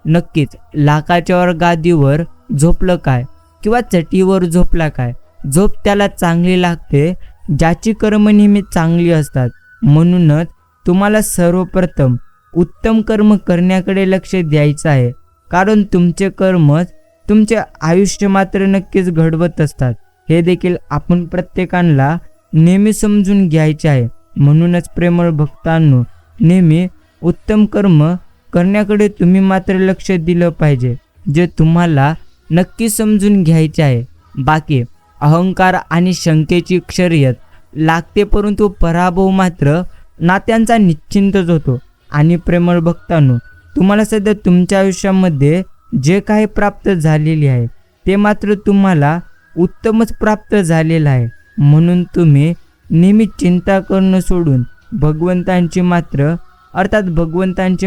नक्कीच लाखाच्या वर गादीवर झोपलं काय किंवा चटीवर झोपला काय, झोप त्याला चांगली लागते ज्याची कर्म नेहमी चांगली असतात. म्हणूनच तुम्हाला सर्वप्रथम उत्तम कर्म करण्याकडे लक्ष द्यायचं आहे, कारण तुमचे कर्मच तुमचे आयुष्य मात्र नक्कीच घडवत असतात. हे देखील आपण प्रत्येकाला नेहमी समजून घ्यायचे आहे. म्हणूनच प्रेमळ भक्तांनो, नेहमी उत्तम कर्म करण्याकडे तुम्ही मात्र लक्ष दिलं पाहिजे, जे तुम्हाला नक्की समजून घ्यायचे आहे. बाकी अहंकार आणि शंकेची शर्यत लागते, परंतु पराभव मात्र नात्यांचा निश्चिंतच होतो. आणि प्रेमळ भक्तांनो, तुम्हाला सध्या तुमच्या आयुष्यामध्ये जे काही प्राप्त झालेले आहे ते मात्र तुम्हाला उत्तमच प्राप्त झालेलं आहे. म्हणून तुम्ही नेहमी चिंता करणं सोडून भगवंतांचे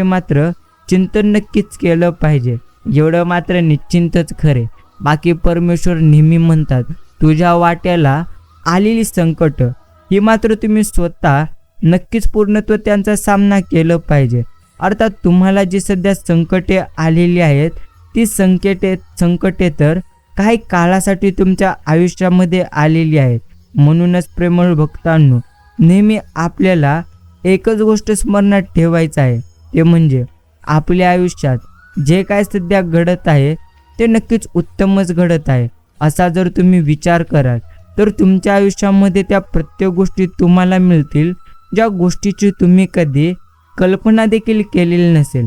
मात्र चिंतन नक्कीच केलं पाहिजे. एवढं मात्र निश्चिंतच खरे. बाकी परमेश्वर नेहमी म्हणतात, तुझ्या वाट्याला आलेली संकट ही मात्र तुम्ही स्वतः नक्कीच पूर्णत्व त्यांचा सामना केलं पाहिजे. अर्थात तुम्हाला जी सध्या संकटे आलेली आहेत ती संकटे तर काही काळासाठी तुमच्या आयुष्यामध्ये आलेली आहेत. म्हणूनच प्रेमळ भक्तांनो, नेहमी आपल्याला एकच गोष्ट स्मरणात ठेवायचं आहे, ते म्हणजे आपल्या आयुष्यात जे काय सध्या घडत आहे ते नक्कीच उत्तमच घडत आहे. असा जर तुम्ही विचार कराल तर तुमच्या आयुष्यामध्ये त्या प्रत्येक गोष्टी तुम्हाला मिळतील, ज्या गोष्टीची तुम्ही कधी कल्पना देखील केलेली नसेल.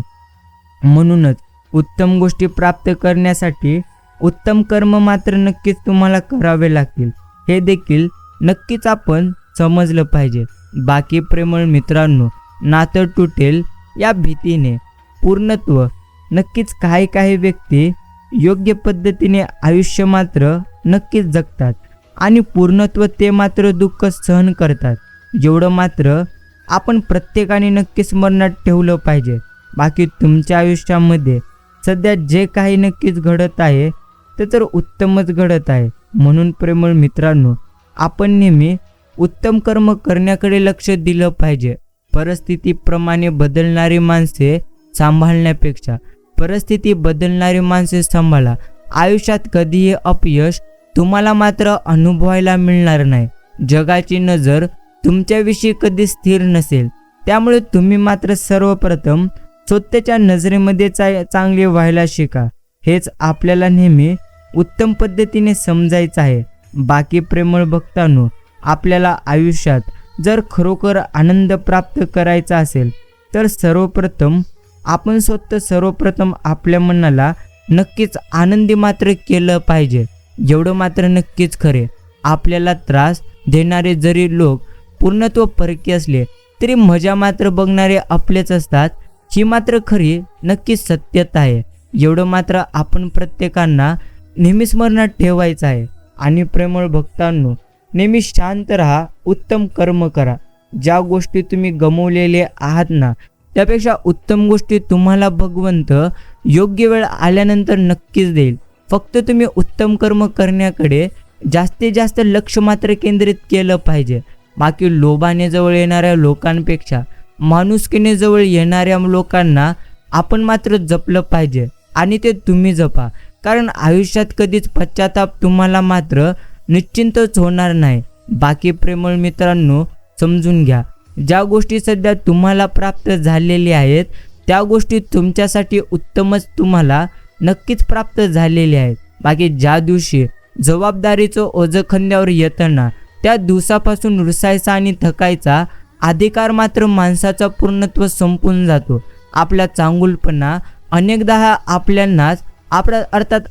म्हणूनच उत्तम गोष्टी प्राप्त करण्यासाठी उत्तम कर्म मात्र नक्कीच तुम्हाला करावे लागतील, हे देखील नक्कीच आपण समजलं पाहिजे. बाकी प्रेमळ मित्रांनो, नातं तुटेल या भीतीने पूर्णत्व नक्कीच काही व्यक्ती योग्य पद्धतीने आयुष्य मात्र नक्कीच जगतात आणि पूर्णत्व ते मात्र दुःख सहन करतात. एवढं मात्र आपण प्रत्येकाने नक्कीच स्मरणात ठेवलं पाहिजे. बाकी तुमच्या आयुष्यामध्ये सध्या जे काही नक्कीच घडत आहे ते तर उत्तमच घडत आहे. म्हणून प्रेमळ मित्रांनो, आपण नेहमी उत्तम कर्म करण्याकडे लक्ष दिलं पाहिजे. परिस्थितीप्रमाणे बदलणारी माणसे सांभाळण्यापेक्षा परिस्थिती बदलणारी माणसे सांभाळा. आयुष्यात कधीही अपयश तुम्हाला मात्र अनुभवायला मिळणार नाही. जगाची नजर तुमच्याविषयी कधी स्थिर नसेल, त्यामुळे तुम्ही मात्र सर्वप्रथम स्वतःच्या नजरेमध्ये चांगले व्हायला शिका. हेच आपल्याला नेहमी उत्तम पद्धतीने समजायचं आहे. बाकी प्रेमळ भक्तांनो, आपल्याला आयुष्यात जर खरोखर आनंद प्राप्त करायचा असेल तर सर्वप्रथम आपल्या मनाला नक्कीच आनंदी मात्र केलं पाहिजे. एवढं मात्र नक्कीच खरे. आपल्याला त्रास देणारे जरी लोक पूर्णत्व परकी असले तरी मजा मात्र बघणारे आपलेच असतात, ही मात्र खरी नक्कीच सत्यता आहे. एवढं मात्र आपण प्रत्येकांना नेहमी स्मरणात ठेवायचं आहे. आणि प्रेमळ भक्तांनो, नेहमी शांत राहा, उत्तम कर्म करा. ज्या गोष्टी तुम्ही गमावलेले आहात ना, त्यापेक्षा उत्तम गोष्टी तुम्हाला भगवंत योग्य वेळ आल्यानंतर नक्कीच देईल. फक्त तुम्ही उत्तम कर्म करण्याकडे जास्तीत जास्त लक्ष मात्र केंद्रित केलं पाहिजे. बाकी लोभाने जवळ येणाऱ्या लोकांपेक्षा माणुसकीने जवळ येणाऱ्या लोकांना आपण मात्र जपलं पाहिजे आणि ते तुम्ही जपा. कारण आयुष्यात कधीच पश्चाताप तुम्हाला मात्र निश्चिंतच होणार नाही. बाकी प्रेमळ मित्रांनो, समजून घ्या, ज्या गोष्टी सध्या तुम्हाला प्राप्त झालेल्या आहेत त्या गोष्टी तुमच्यासाठी उत्तमच तुम्हाला नक्कीच प्राप्त झालेल्या आहेत. बाकी ज्या दिवशी जबाबदारीचं ओझं खांद्यावर येतं ना, त्या दिवसापासून रुसायचा आणि थकायचा अधिकार मात्र माणसाचा पूर्णत्व संपून जातो. आपला चांगुलपणा अनेकदा हा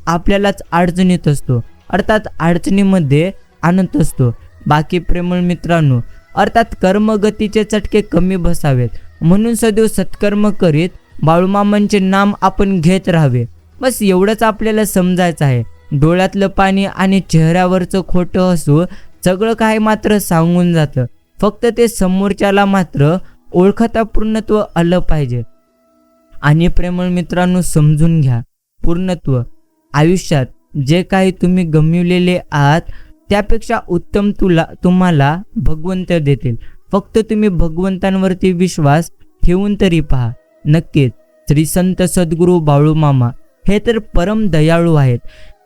आपल्यालाच अडचणीत असतो, अर्थात अडचणीमध्ये आणत असतो. बाकी प्रेमळ मित्रांनो, अर्थात कर्मगतीचे चटके कमी बसावेत म्हणून सदैव सत्कर्म करीत बाळूमामांचे नाम आपण घेत राहावे. बस एवढंच आपल्याला समजायचं आहे. डोळ्यातलं पाणी आणि चेहऱ्यावरचं खोटं हसू सगळं काही मात्र सांगून जातं. फक्त ते समोरच्याला मात्र ओळखता पूर्णत्व आलं पाहिजे. आणि प्रेमळ मित्रांनो, समजून घ्या, पूर्णत्व आयुष्यात जे काही तुम्ही गमावलेले आहात त्यापेक्षा उत्तम तुम्हाला भगवंत देतील. फक्त तुम्ही भगवंतांवरती विश्वास ठेवून तरी पहा. नक्कीच श्री संत सद्गुरू बाळूमामा हे तर परम दयाळू आहेत.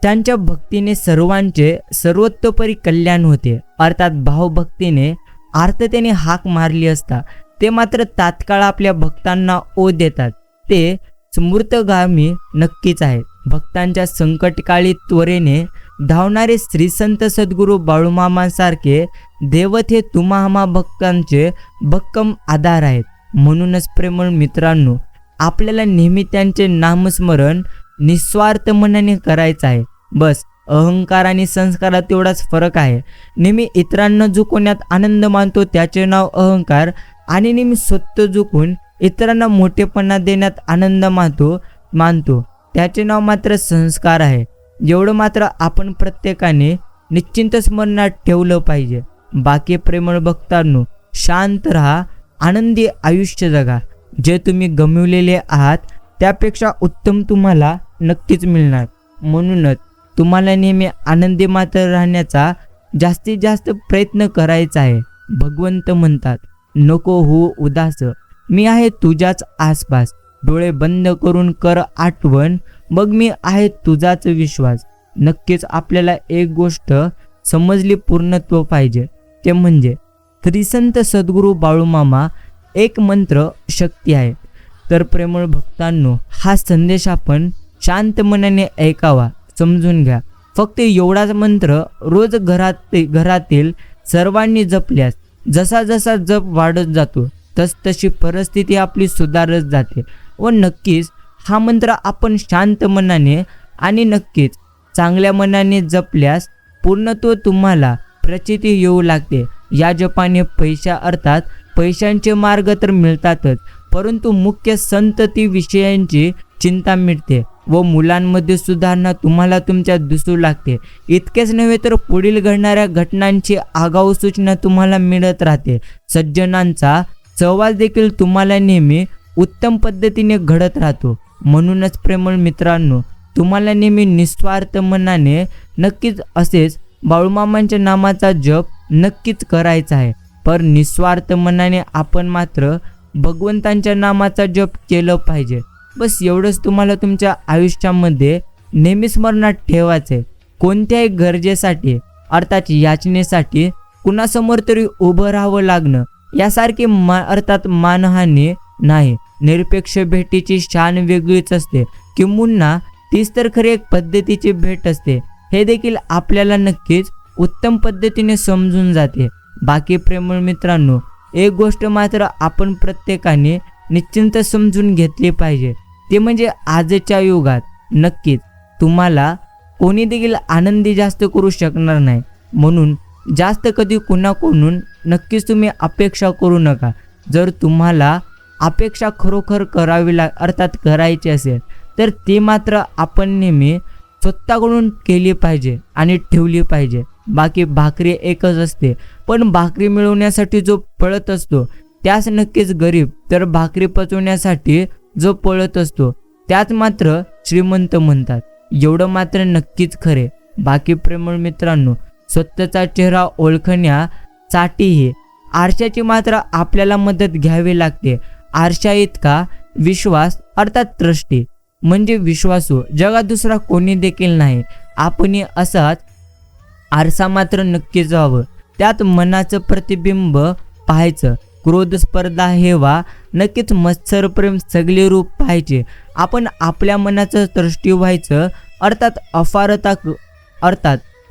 त्यांच्या भक्तीने सर्वांचे सर्वतोपरी कल्याण होते. अर्थात भावभक्तीने आर्ततेने हाक मारली असता ते मात्र तात्काळ आपल्या भक्तांना ओढ देतात. ते स्मृतगामी नक्कीच आहेत. भक्तांच्या संकटकाळी त्वरेने धावणारे श्री संत सद्गुरू बाळूमामांसारखे देवत हे तुम्हा आम्हा भक्तांचे भक्कम आधार आहेत. म्हणूनच प्रेमळ मित्रांनो, आपल्याला नेहमी त्यांचे नामस्मरण निस्वार्थ मनाने करायचं आहे. बस अहंकार आणि संस्कारात तेवढाच फरक आहे. नेहमी इतरांना झुकवण्यात आनंद मानतो त्याचे नाव अहंकार, आणि नेहमी स्वतः झुकून इतरांना मोठेपणा देण्यात आनंद मानतो त्याचे नाव मात्र संस्कार आहे. एवढं मात्र आपण प्रत्येकाने निश्चिंत स्मरणात ठेवलं पाहिजे. बाकी प्रेमळ भक्तांनो, शांत राहा, आनंदी आयुष्य जगा. जे तुम्ही गमावलेले आहात त्यापेक्षा उत्तम तुम्हाला नक्कीच मिळणार. म्हणूनच तुम्हाला नेहमी आनंदी मात्र राहण्याचा जास्तीत जास्त प्रयत्न करायचा आहे. भगवंत म्हणतात, नको हो उदास, मी आहे तुझ्याच आसपास. डोळे बंद करून कर आठवण, मग मी आहे तुझाच विश्वास. नक्कीच आपल्याला एक गोष्ट समजली पूर्णत्व पाहिजे, ते म्हणजे श्रीसंत सद्गुरू बाळूमामा एक मंत्र शक्ती आहे. तर प्रेमळ भक्तांनो, हा संदेश आपण शांत मनाने ऐकावा, समजून घ्या. फक्त एवढाच मंत्र रोज घरातील सर्वांनी जपल्यास जसा जसा जप वाढत जातो तशी परिस्थिती आपली सुधारत जाते. व नक्कीच हा मंत्र आपण शांत मनाने आणि नक्कीच चांगल्या मनाने जपल्यास पूर्णत्व तुम्हाला प्रचिती येऊ लागते. या जपाने अर्थात पैशांचे मार्ग तर मिळतातच, परंतु मुख्य संतती विषयांची चिंता मिटते व मुलांमध्ये सुधारणा तुम्हाला तुमच्या दिसू लागते. इतकेच नव्हे तर पुढील घडणाऱ्या घटनांची आगाऊ सूचना तुम्हाला मिळत राहते. सज्जनांचा सहवास देखील तुम्हाला नेहमी उत्तम पद्धतीने घडत राहतो. म्हणूनच प्रेमळ मित्रांनो, तुम्हाला नेहमी निस्वार्थ मनाने नक्कीच असेच बाळूमामांच्या नामाचा जप नक्कीच करायचा आहे. पर निस्वार्थ मनाने आपण मात्र भगवंतांच्या नामाचा जप केलं पाहिजे. बस एवढंच तुम्हाला तुमच्या आयुष्यामध्ये नेहमी स्मरणात ठेवायचं आहे. कोणत्याही गरजेसाठी अर्थात याचनेसाठी कुणासमोर तरी उभं राहावं लागणं यासारखी अर्थात मानहानी नाही. निरपेक्ष भेटीची शान वेगळीच असते, किंबहुना तीच तर खरी एक पद्धतीची भेट असते. हे देखील आपल्याला नक्कीच उत्तम पद्धतीने समजून जाते. बाकी प्रेमळ मित्रांनो, एक गोष्ट मात्र आपण प्रत्येकाने निश्चिंत समजून घेतली पाहिजे, ते म्हणजे आजच्या युगात नक्कीच तुम्हाला कोणी देखील आनंदी जास्त करू शकणार नाही. म्हणून जास्त कधी कुणाकडून नक्कीच तुम्ही अपेक्षा करू नका. जर तुम्हाला अपेक्षा खरोखर अर्थात करायची असेल तर ते मात्र आपण नेहमी स्वतःकडून केली पाहिजे आणि ठेवली पाहिजे. बाकी भाकरी एकच असते, पण भाकरी मिळवण्यासाठी जो पळत असतो त्यास नक्कीच गरीब, तर भाकरी पचवण्यासाठी जो पळत असतो त्यात मात्र श्रीमंत म्हणतात. एवढं मात्र नक्कीच खरे. बाकी प्रेमळ मित्रांनो, स्वतःचा चेहरा ओळखण्यासाठीही आरशाची मात्र आपल्याला मदत घ्यावी लागते. आरशा इतका विश्वास अर्थात दृष्टी म्हणजे विश्वासू जगात दुसरा कोणी देखील नाही. आपण असाच आरसा मात्र नक्कीच व्हावं. त्यात मनाचं प्रतिबिंब पाहायचं. क्रोध, स्पर्धा, हेवा, नक्कीच मत्सर, प्रेम सगळे रूप पाहायचे. आपण आपल्या मनाचं दृष्टी व्हायचं. अर्थात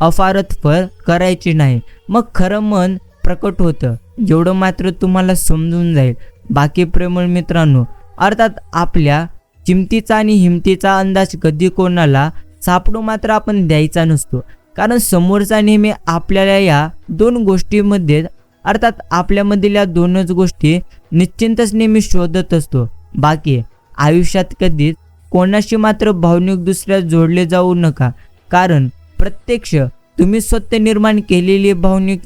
अफारतफर करायची नाही. मग खरं मन प्रकट होतं. एवढं मात्र तुम्हाला समजून जाईल. बाकी प्रेमळ मित्रांनो, अर्थात आपल्या चिमतीचा आणि हिमतीचा अंदाज कधी कोणाला सापडू मात्र आपण द्यायचा नसतो. कारण समोरचा नेहमी आपल्याला या दोन गोष्टीमध्ये अर्थात आपल्यामधील या दोनच गोष्टी निश्चिंतच नेहमी शोधत असतो. बाकी आयुष्यात कधीच कोणाशी मात्र भावनिक दुसऱ्या जोडले जाऊ नका. कारण प्रत्यक्ष तुम्ही स्वतः निर्माण केलेली भावनिक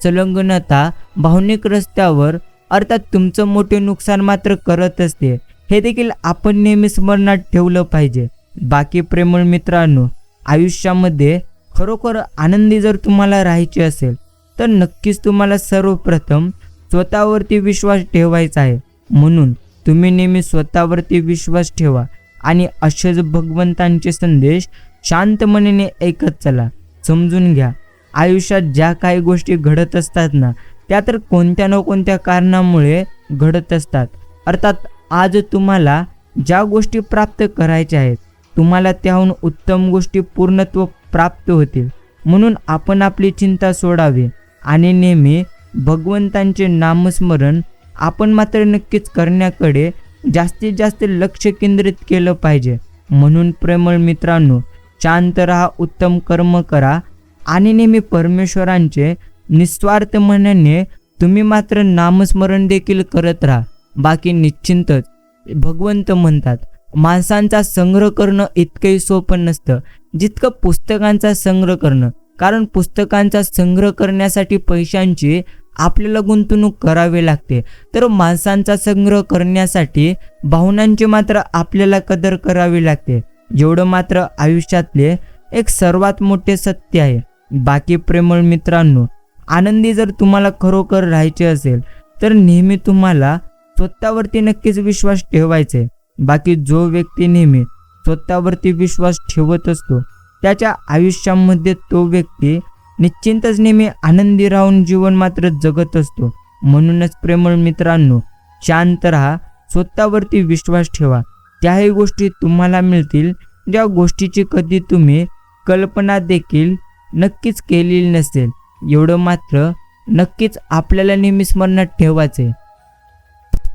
संलग्नता भावनिक रस्त्यावर अर्थात तुमचं मोठे नुकसान मात्र करत असते. हे देखील आपण नेहमी स्मरणात ठेवलं पाहिजे. बाकी प्रेमळ मित्रांनो, आयुष्यामध्ये खरोखर आनंदी जर तुम्हाला राहायचे असेल तर नक्कीच तुम्हाला सर्वप्रथम स्वतःवरती विश्वास ठेवायचा आहे. म्हणून तुम्ही नेहमी स्वतःवरती विश्वास ठेवा आणि असेच भगवंतांचे संदेश शांत मनाने ऐकत चला. समजून घ्या, आयुष्यात ज्या काही गोष्टी घडत असतात ना, त्या तर कोणत्या ना कोणत्या कारणामुळे घडत असतात. अर्थात आज तुम्हाला ज्या गोष्टी प्राप्त करायच्या आहेत, तुम्हाला त्याहून उत्तम गोष्टी पूर्णत्व प्राप्त होतील. म्हणून आपण आपली चिंता सोडावी आणि नेहमी भगवंतांचे नामस्मरण आपण मात्र नक्कीच करण्याकडे जास्तीत जास्त लक्ष केंद्रित केलं पाहिजे. म्हणून प्रेमळ मित्रांनो, शांत राहा, उत्तम कर्म करा आणि नेहमी परमेश्वरांचे निस्वार्थ मनाने तुम्ही मात्र नामस्मरण देखील करत राहा. बाकी निश्चिंतच भगवंत म्हणतात, माणसांचा संग्रह करणं इतकंही सोपं नसतं जितकं पुस्तकांचा संग्रह करणं. कारण पुस्तकांचा संग्रह करण्यासाठी पैशांची आपल्याला गुंतवणूक करावी लागते, तर माणसांचा संग्रह करण्यासाठी भावनांची मात्र आपल्याला कदर करावी लागते. एवढं मात्र आयुष्यातले एक सर्वात मोठे सत्य आहे. बाकी प्रेमळ मित्रांनो, आनंदी जर तुम्हाला खरोखर राहायचे असेल तर नेहमी तुम्हाला स्वतःवरती नक्कीच विश्वास ठेवायचे. बाकी जो व्यक्ती नेहमी स्वतःवरती विश्वास ठेवत असतो त्याच्या आयुष्यामध्ये तो व्यक्ती निश्चिंतच नेहमी आनंदी राहून जीवन मात्र जगत असतो. म्हणूनच प्रेमळ मित्रांनो, शांत राहा, स्वतःवरती विश्वास ठेवा. त्याही गोष्टी तुम्हाला मिळतील ज्या गोष्टीची कधी तुम्ही कल्पना देखील नक्कीच केलेली नसेल. एवढं मात्र नक्कीच आपल्याला नेहमी स्मरणात ठेवायचे.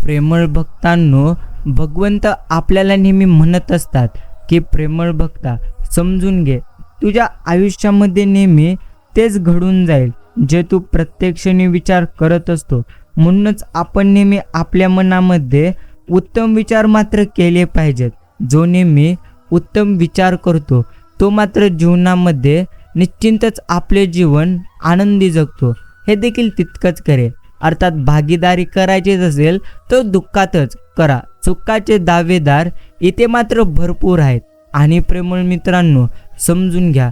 प्रेमळ भक्तांनो, भगवंत आपल्याला नेहमी म्हणत असतात की प्रेमळ भक्ता समजून घे, तुझ्या आयुष्यामध्ये नेहमी तेच घडून जाईल जे तू प्रत्येक क्षणी विचार करत असतो. म्हणूनच आपण नेहमी आपल्या मनामध्ये उत्तम विचार मात्र केले पाहिजेत. जो नेहमी उत्तम विचार करतो तो मात्र जीवनामध्ये निश्चिंतच आपले जीवन आनंदी जगतो. हे देखील तितकंच करे. अर्थात भागीदारी करायचीच असेल तर दुःखातच करा. सुखाचे दावेदार इथे मात्र भरपूर आहेत. आणि प्रेमळ मित्रांनो, समजून घ्या,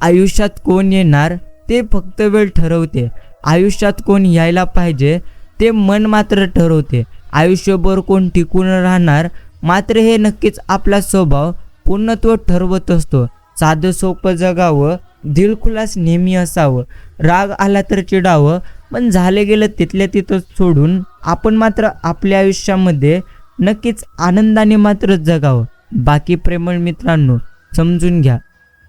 आयुष्यात कोण येणार ते फक्त वेळ ठरवते. आयुष्यात कोण यायला पाहिजे ते मन मात्र ठरवते. आयुष्यभर कोण टिकून राहणार मात्र हे नक्कीच आपला स्वभाव पूर्णत्व ठरवत असतो. साधं सोपं जगावं, दिलखुलास नेहमी असावं, राग आला तर चिडावं, पण झाले गेलं तिथल्या तिथं सोडून आपण मात्र आपल्या आयुष्यामध्ये नक्कीच आनंदाने मात्र जगावं. बाकी प्रेमळ मित्रांनो, समजून घ्या,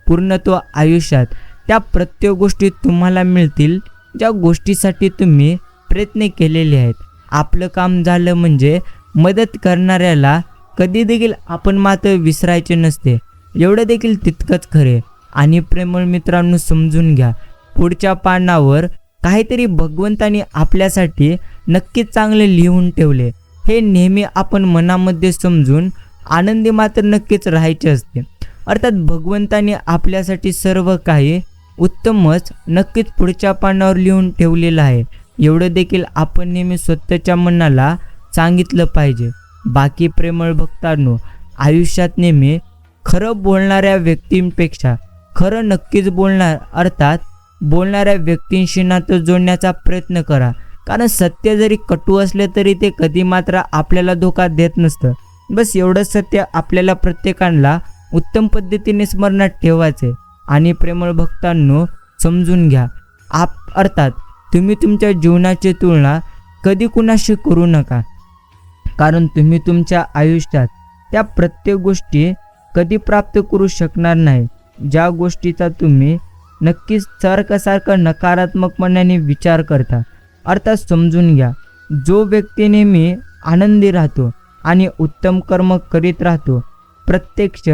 पूर्णत्व आयुष्यात त्या प्रत्येक गोष्टी तुम्हाला मिळतील ज्या गोष्टीसाठी तुम्ही प्रयत्न केलेले आहेत. आपलं काम झालं म्हणजे मदत करणाऱ्याला कधी देखील आपण मात्र विसरायचे नसते. एवढं देखील तितकंच खरे. आणि प्रेमळ मित्रांनो, समजून घ्या, पुढच्या पानावर काहीतरी भगवंताने आपल्यासाठी नक्कीच चांगले लिहून ठेवले. हे नेहमी आपण मनामध्ये समजून आनंदी मात्र नक्कीच राहायचे असते. अर्थात भगवंताने आपल्यासाठी सर्व काही उत्तमच नक्कीच पुढच्या पानावर लिहून ठेवलेलं आहे. एवढं देखील आपण नेहमी स्वतःच्या मनाला सांगितलं पाहिजे. बाकी प्रेमळ भक्तांनो, आयुष्यात नेहमी खरं बोलणाऱ्या व्यक्तींपेक्षा खरं नक्कीच बोलणार, अर्थात बोलणाऱ्या व्यक्तींशी नातं जोडण्याचा प्रयत्न करा. कारण सत्य जरी कटू असले तरी ते कधी मात्र आपल्याला धोका देत नसतं. बस एवढं सत्य आपल्याला प्रत्येकाला उत्तम पद्धतीने स्मरणात ठेवायचे. आणि प्रेमळ भक्तांनो, समजून घ्या, अर्थात तुम्ही तुमच्या जीवनाची तुलना कधी कुणाशी करू नका. कारण तुम्ही तुमच्या आयुष्यात त्या प्रत्येक गोष्टी कधी प्राप्त करू शकणार नाही ज्या गोष्टीचा तुम्ही नक्कीच सारखं नकारात्मक मनाने विचार करता. अर्थात समजून घ्या, जो व्यक्ती नेहमी आनंदी राहतो आणि उत्तम कर्म करीत राहतो, प्रत्यक्ष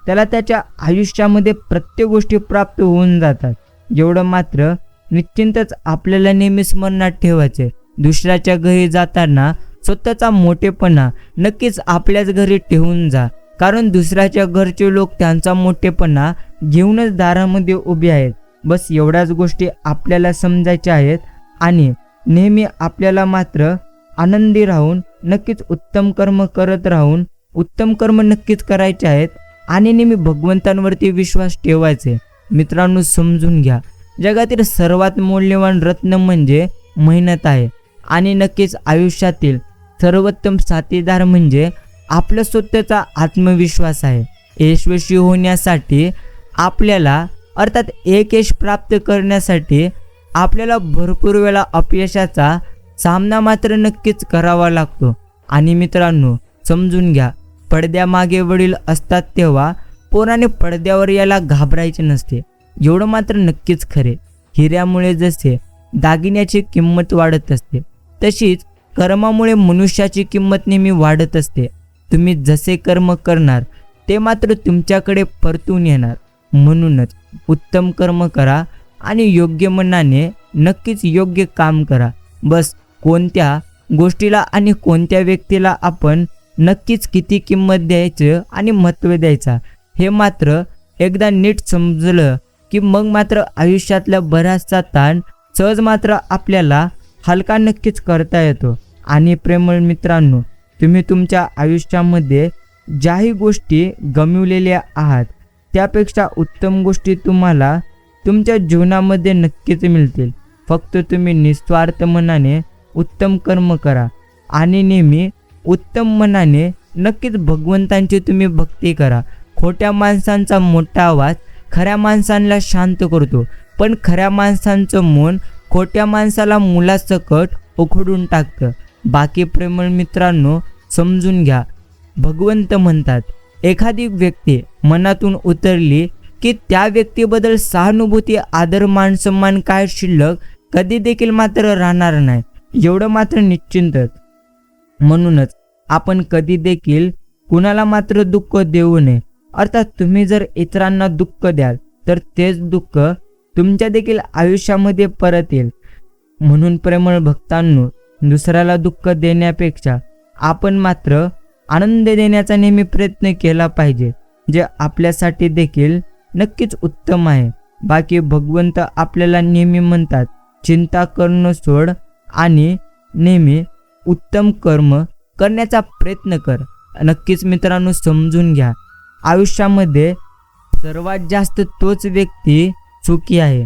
त्याला त्याच्या आयुष्यामध्ये प्रत्येक गोष्टी प्राप्त होऊन जातात. एवढं मात्र निश्चिंतच आपल्याला नेहमी स्मरणात ठेवायचे. दुसऱ्याच्या घरी जाताना स्वतःचा मोठेपणा नक्कीच आपल्याच घरी ठेवून जा. कारण दुसऱ्याच्या घरचे लोक त्यांचा मोठेपणा घेऊनच दारामध्ये उभे आहेत. बस एवढ्याच गोष्टी आपल्याला समजायच्या आहेत. आणि नेहमी आपल्याला मात्र आनंदी राहून नक्कीच उत्तम कर्म करत राहून उत्तम कर्म नक्कीच करायचे आहेत. आणि नेहमी भगवंतांवरती विश्वास ठेवायचे. मित्रांनो, समजून घ्या, जगातील सर्वात मौल्यवान रत्न म्हणजे मेहनत आहे. आणि नक्कीच आयुष्यातील सर्वोत्तम साथीदार म्हणजे आपला स्वतःचा आत्मविश्वास आहे. यशस्वी होण्यासाठी आपल्याला अर्थात एक यश प्राप्त करण्यासाठी आपल्याला भरपूर वेळा अपयशाचा सामना मात्र नक्कीच करावा लागतो. आणि मित्रांनो, समजून घ्या, पडद्यामागे वडील असतात तेव्हा पोराने पडद्यावर यायला घाबरायचे नसते, एवढं मात्र नक्कीच खरे. हिऱ्यामुळे जसे दागिन्याची किंमत वाढत असते, तशीच कर्मामुळे मनुष्याची किंमत नेहमी वाढत असते. तुम्ही जसे कर्म करणार ते मात्र तुमच्याकडे परतून येणार. म्हणूनच उत्तम कर्म करा आणि योग्य मनाने नक्कीच योग्य काम करा. बस कोणत्या गोष्टीला आणि कोणत्या व्यक्तीला आपण नक्कीच किती किंमत द्यायचं आणि महत्त्व द्यायचा हे मात्र एकदा नीट समजलं की मग मात्र आयुष्यातला बराचसा ताण सहज मात्र आपल्याला हलका नक्कीच करता येतो. आणि प्रेमळ मित्रांनो, तुम्ही तुमच्या आयुष्यामध्ये ज्याही गोष्टी गमावलेल्या आहात त्यापेक्षा उत्तम गोष्टी तुम्हाला तुमच्या जीवनामध्ये नक्कीच मिळतील. फक्त तुम्ही निस्वार्थ मनाने उत्तम कर्म करा आणि नेहमी उत्तम मनाने नक्कीच भगवंतांची तुम्ही भक्ती करा. खोट्या माणसांचा मोठा आवाज खऱ्या माणसांना शांत करतो, पण खऱ्या माणसांचं मन खोट्या माणसाला मुलासकट उखडून टाकतं. बाकी प्रेमळ मित्रांनो, समजून घ्या, भगवंत म्हणतात एखादी व्यक्ती मनातून उतरली की त्या व्यक्तीबद्दल सहानुभूती, आदर, मान सन्मान काय शिल्लक कधी देखील मात्र राहणार नाही, एवढं मात्र निश्चिंतच. म्हणूनच आपण कधी देखील कुणाला मात्र दुःख देऊ नये. अर्थात तुम्ही जर इतरांना दुःख द्याल तर तेच दुःख तुमच्या देखील आयुष्यामध्ये परत येईल. म्हणून प्रेमळ भक्तांनो, दुसऱ्याला दुःख देण्यापेक्षा आपण मात्र आनंद देण्याचा नेहमी प्रयत्न केला पाहिजे, जे आपल्यासाठी देखील नक्कीच उत्तम आहे. बाकी भगवंत आपल्याला नेहमी म्हणतात चिंता करणं सोड आणि नेहमी उत्तम कर्म करण्याचा प्रयत्न कर. नक्कीच मित्रांनो, समजून घ्या, आयुष्यामध्ये सर्वात जास्त तोच व्यक्ती सुखी आहे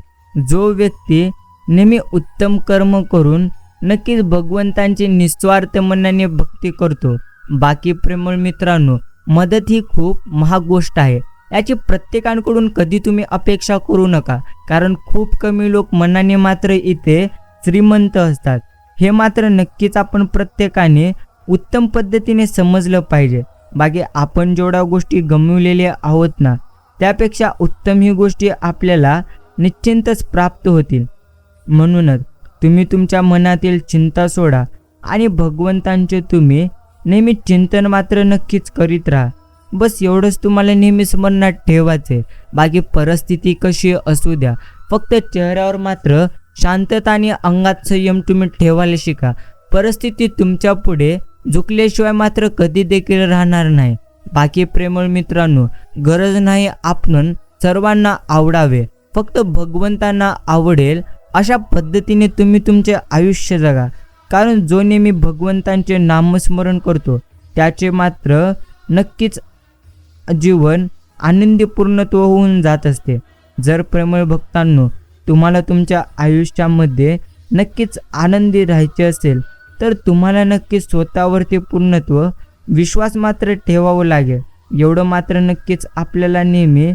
जो व्यक्ती नेहमी उत्तम कर्म करून नक्कीच भगवंतांची निस्वार्थ मनाने भक्ती करतो. बाकी प्रेमळ मित्रांनो, मदत ही खूप महाग गोष्ट आहे, याची प्रत्येकाकडून कधी तुम्ही अपेक्षा करू नका, कारण खूप कमी लोक मनाने मात्र इथे श्रीमंत असतात. हे मात्र नक्कीच आपण प्रत्येकाने उत्तम पद्धतीने समजलं पाहिजे. बाकी आपण जेवढ्या गोष्टी गमावलेल्या आहोत ना, त्यापेक्षा उत्तम ही गोष्टी आपल्याला निश्चिंतच प्राप्त होतील. म्हणूनच तुम्ही तुमच्या मनातील चिंता सोडा आणि भगवंतांचे तुम्ही नेहमी चिंतन मात्र नक्कीच करीत राहा. बस एवढंच तुम्हाला नेहमी स्मरणात ठेवायचे. बाकी परिस्थिती कशी असू द्या, फक्त चेहऱ्यावर मात्र शांतता आणि अंगात संयम तुम्ही ठेवायला शिका. परिस्थिती तुमच्या पुढे झुकल्याशिवाय मात्र कधी देखील राहणार नाही. बाकी प्रेमळ मित्रांनो, गरज नाही आपण सर्वांना आवडावे, फक्त भगवंतांना आवडेल अशा पद्धतीने तुम्ही तुमचे आयुष्य जगा. कारण जो नेहमी भगवंतांचे नामस्मरण करतो त्याचे मात्र नक्कीच जीवन आनंदी पूर्णत्व होऊन जात असते. जर प्रेमळ भक्तांनो, तुम्हाला तुमच्या आयुष्यामध्ये नक्कीच आनंदी राहायचे असेल तर तुम्हाला नक्कीच स्वतःवरती पूर्णत्व विश्वास मात्र ठेवावं लागेल. एवढं मात्र नक्कीच आपल्याला नेहमी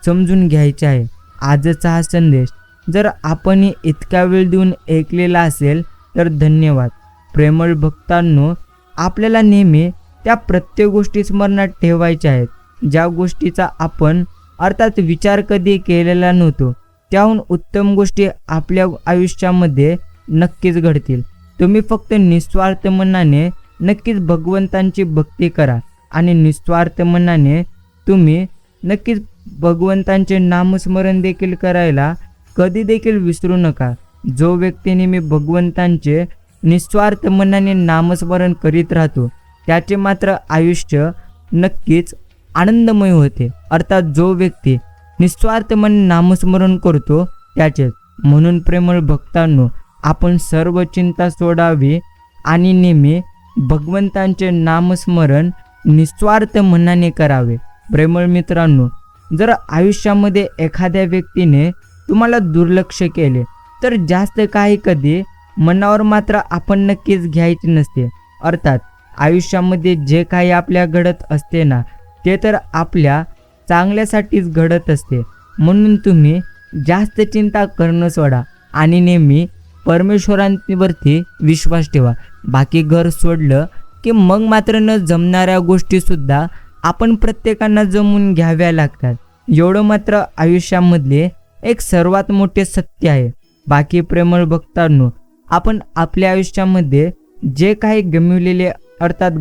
समजून घ्यायचे आहे. आजचा हा संदेश जर आपण इतका वेळ देऊन ऐकलेला असेल तर धन्यवाद. प्रेमळ भक्तांनो, आपल्याला नेहमी त्या प्रत्येक गोष्टी स्मरणात ठेवायच्या आहेत ज्या गोष्टीचा आपण अर्थात विचार कधी केलेला नव्हतो. त्याहून उत्तम गोष्टी आपल्या आयुष्यामध्ये नक्कीच घडतील. तुम्ही फक्त निस्वार्थ मनाने नक्कीच भगवंतांची भक्ती करा आणि निस्वार्थ मनाने तुम्ही नक्कीच भगवंतांचे नामस्मरण देखील करायला कधी देखील विसरू नका. जो व्यक्ती नेहमी भगवंतांचे निस्वार्थ मनाने नामस्मरण करीत राहतो त्याचे मात्र आयुष्य नक्कीच आनंदमय होते. अर्थात जो व्यक्ती निस्वार्थ मन नामस्मरण करतो त्याचेच. म्हणून प्रेमळ भक्तांनो, आपण सर्व चिंता सोडावी आणि नेहमी भगवंतांचे नामस्मरण निस्वार्थ मनाने करावे. प्रेमळ मित्रांनो, जर आयुष्यामध्ये एखाद्या व्यक्तीने तुम्हाला दुर्लक्ष केले तर जास्त काही कधी मनावर मात्र आपण नक्कीच घ्यायचे नसते. अर्थात आयुष्यामध्ये जे काही आपल्या घडत असते ना, ते तर आपल्या चांगल्यासाठीच घडत असते. म्हणून तुम्ही जास्त चिंता करणं सोडा आणि नेहमी परमेश्वरांवरती विश्वास ठेवा. बाकी घर सोडलं की मग मात्र न जमणाऱ्या गोष्टीसुद्धा आपण प्रत्येकांना जमून घ्याव्या लागतात. एवढं मात्र आयुष्यामधले एक सर्वात मोठे सत्य आहे. बाकी प्रेमळ भक्तांनो, आपण आपल्या आयुष्यामध्ये जे काही